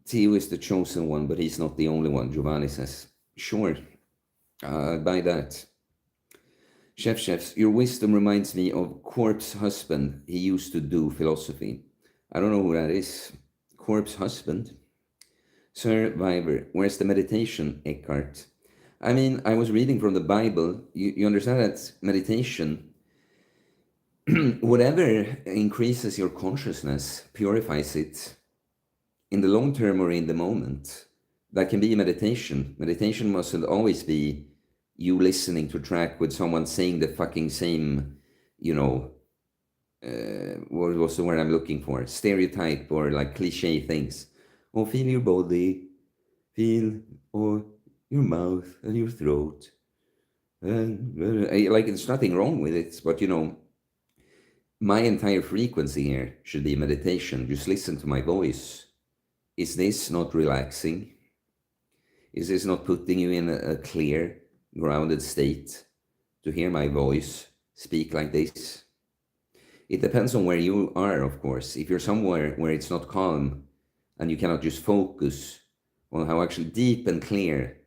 Theo is the chosen one, but he's not the only one, Giovanni says. Sure, buy that. Chefs, your wisdom reminds me of Corpse Husband. He used to do philosophy. I don't know who that is. Corpse Husband? Survivor, where's the meditation, Eckhart? I mean, I was reading from the Bible. You understand that meditation, whatever increases your consciousness, purifies it, in the long term or in the moment, that can be meditation. Meditation mustn't always be you listening to a track with someone saying the fucking same, what was the word I'm looking for? Stereotype or like cliche things. Oh, feel your body, feel your mouth and your throat. Like there's nothing wrong with it, but my entire frequency here should be meditation. Just listen to my voice. Is this not relaxing? Is this not putting you in a clear, grounded state to hear my voice speak like this? It depends on where you are, of course. If you're somewhere where it's not calm and you cannot just focus on how actually deep and clear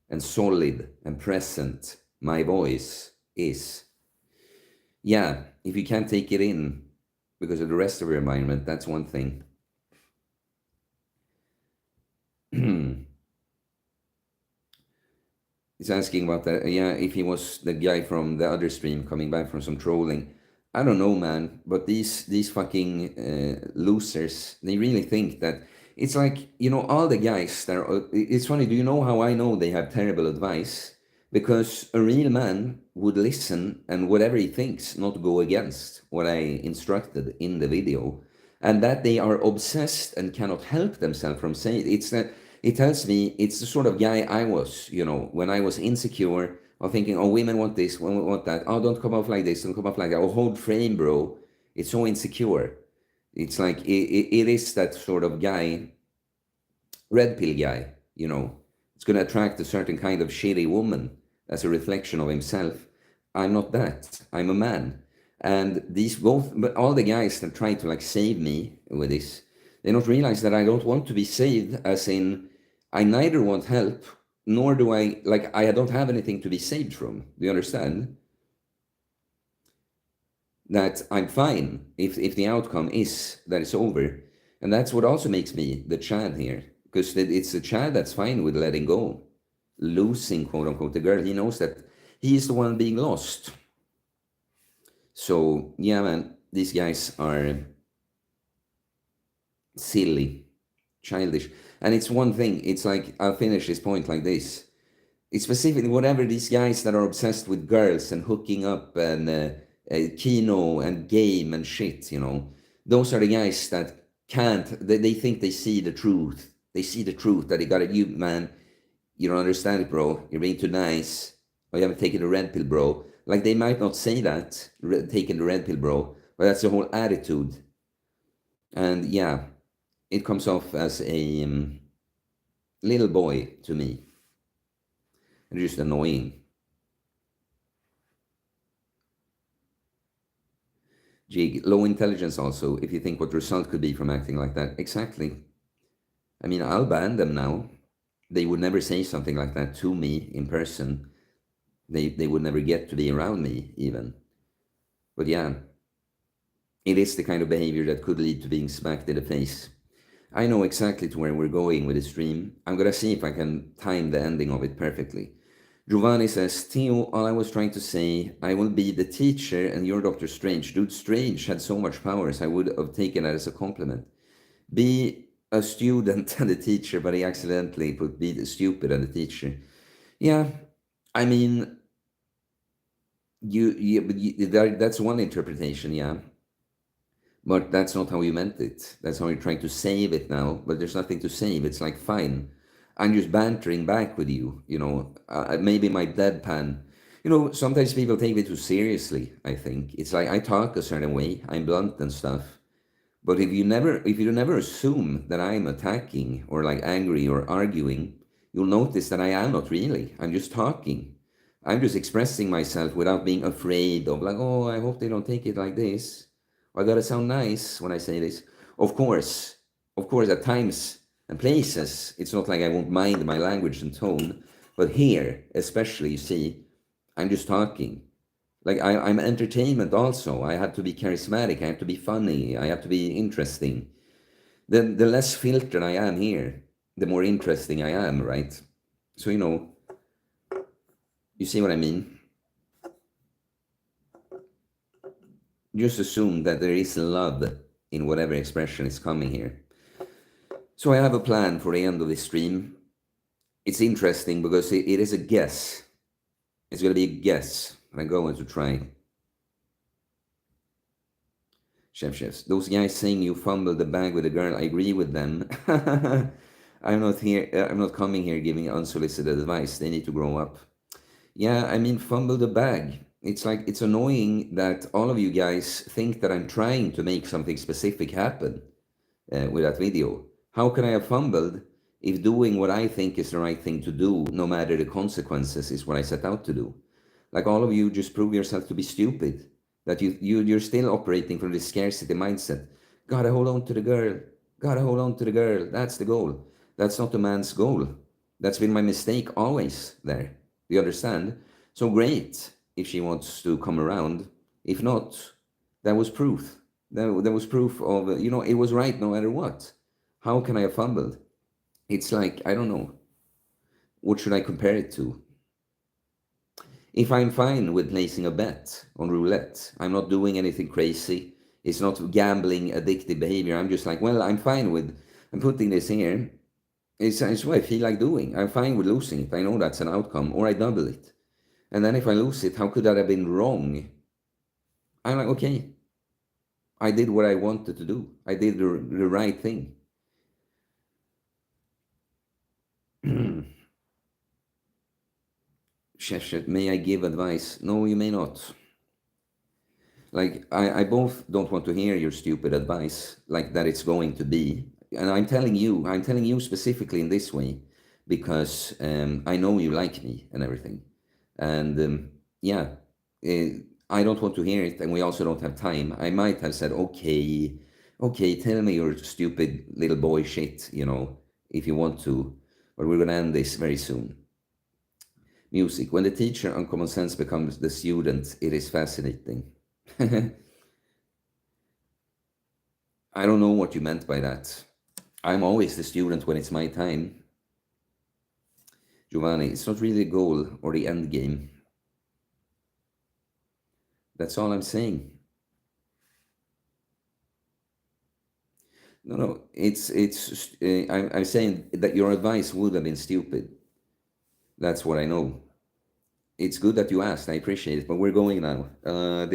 and solid and present my voice is, yeah, if you can't take it in because of the rest of your environment, that's one thing. He's asking about that. Yeah, if he was the guy from the other stream coming back from some trolling. I don't know, man. But these fucking losers, they really think that it's like, all the guys that are, it's funny. Do you know how I know they have terrible advice? Because a real man would listen and whatever he thinks, not go against what I instructed in the video. And that they are obsessed and cannot help themselves from saying it. It's that it tells me it's the sort of guy I was, when I was insecure or thinking, oh, women want this, women want that. Oh, don't come off like this, don't come off like that. Oh, hold frame, bro. It's so insecure. It's like it is that sort of guy, red pill guy, It's going to attract a certain kind of shitty woman as a reflection of himself. I'm not that. I'm a man. And but all the guys that try to like save me with this, they don't realize that I don't want to be saved, as in, I neither want help, nor do I don't have anything to be saved from. Do you understand? That I'm fine if the outcome is that it's over. And that's what also makes me the Chad here. Because it's the Chad that's fine with letting go, losing, quote unquote, the girl. He knows that he is the one being lost. So, yeah, man, these guys are silly, childish. And it's one thing, it's like, I'll finish this point like this. It's specifically whatever these guys that are obsessed with girls and hooking up and kino and game and shit, those are the guys that they think they see the truth. They see the truth that they got it. You, man, you don't understand it, bro. You're being too nice. Or you haven't taken the red pill, bro. Like, they might not say that, taking the red pill, bro, but that's the whole attitude. And yeah, it comes off as a little boy to me. And just annoying. Jig, low intelligence also, if you think what the result could be from acting like that. Exactly. I mean, I'll ban them now. They would never say something like that to me in person. They would never get to be around me, even. But yeah, it is the kind of behavior that could lead to being smacked in the face. I know exactly to where we're going with the stream. I'm gonna see if I can time the ending of it perfectly. Giovanni says, Theo, all I was trying to say, I will be the teacher and you're Dr. Strange. Dude, Strange had so much powers, I would have taken that as a compliment. Be a student and a teacher, but he accidentally put be the stupid and the teacher. Yeah, I mean, that's one interpretation, yeah. But that's not how you meant it. That's how you're trying to save it now, but there's nothing to save. It's like, fine, I'm just bantering back with you, maybe my deadpan. Sometimes people take me too seriously, I think. It's like I talk a certain way, I'm blunt and stuff. But if you never assume that I'm attacking or like angry or arguing, you'll notice that I am not really. I'm just talking. I'm just expressing myself without being afraid of like, oh, I hope they don't take it like this. Or I gotta sound nice when I say this. Of course, at times and places, it's not like I won't mind my language and tone. But here, especially, you see, I'm just talking. Like I'm entertainment also. I have to be charismatic. I have to be funny. I have to be interesting. The less filtered I am here, the more interesting I am, right? So, you see what I mean? Just assume that there is love in whatever expression is coming here. So I have a plan for the end of this stream. It's interesting because it is a guess. It's going to be a guess. I'm going to try. Chefs. Those guys saying you fumbled the bag with a girl, I agree with them. I'm not coming here giving unsolicited advice. They need to grow up. Yeah, I mean, fumble the bag. It's like, it's annoying that all of you guys think that I'm trying to make something specific happen with that video. How can I have fumbled if doing what I think is the right thing to do, no matter the consequences, is what I set out to do? Like, all of you just prove yourself to be stupid, that you're still operating from this scarcity mindset. Gotta hold on to the girl. Gotta hold on to the girl. That's the goal. That's not a man's goal. That's been my mistake always there. Do you understand? So great if she wants to come around. If not, that was proof. That was proof of, it was right no matter what. How can I have fumbled? It's like, I don't know. What should I compare it to? If I'm fine with placing a bet on roulette, I'm not doing anything crazy. It's not gambling, addictive behavior. I'm just like, well, I'm putting this here. It's what I feel like doing. I'm fine with losing it. I know that's an outcome, or I double it. And then if I lose it, how could that have been wrong? I'm like, okay, I did what I wanted to do. I did the right thing. Sheshet, may I give advice? No, you may not. Like, I both don't want to hear your stupid advice, like that it's going to be. And I'm telling you specifically in this way because I know you like me and everything. And yeah, uh, I don't want to hear it. And we also don't have time. I might have said, okay, tell me your stupid little boy shit, if you want to. But we're going to end this very soon. Music. When the teacher on common sense becomes the student, it is fascinating. I don't know what you meant by that. I'm always the student when it's my time. Giovanni, it's not really the goal or the end game. That's all I'm saying. No. I'm saying that your advice would have been stupid. That's what I know. It's good that you asked. I appreciate it. But we're going now.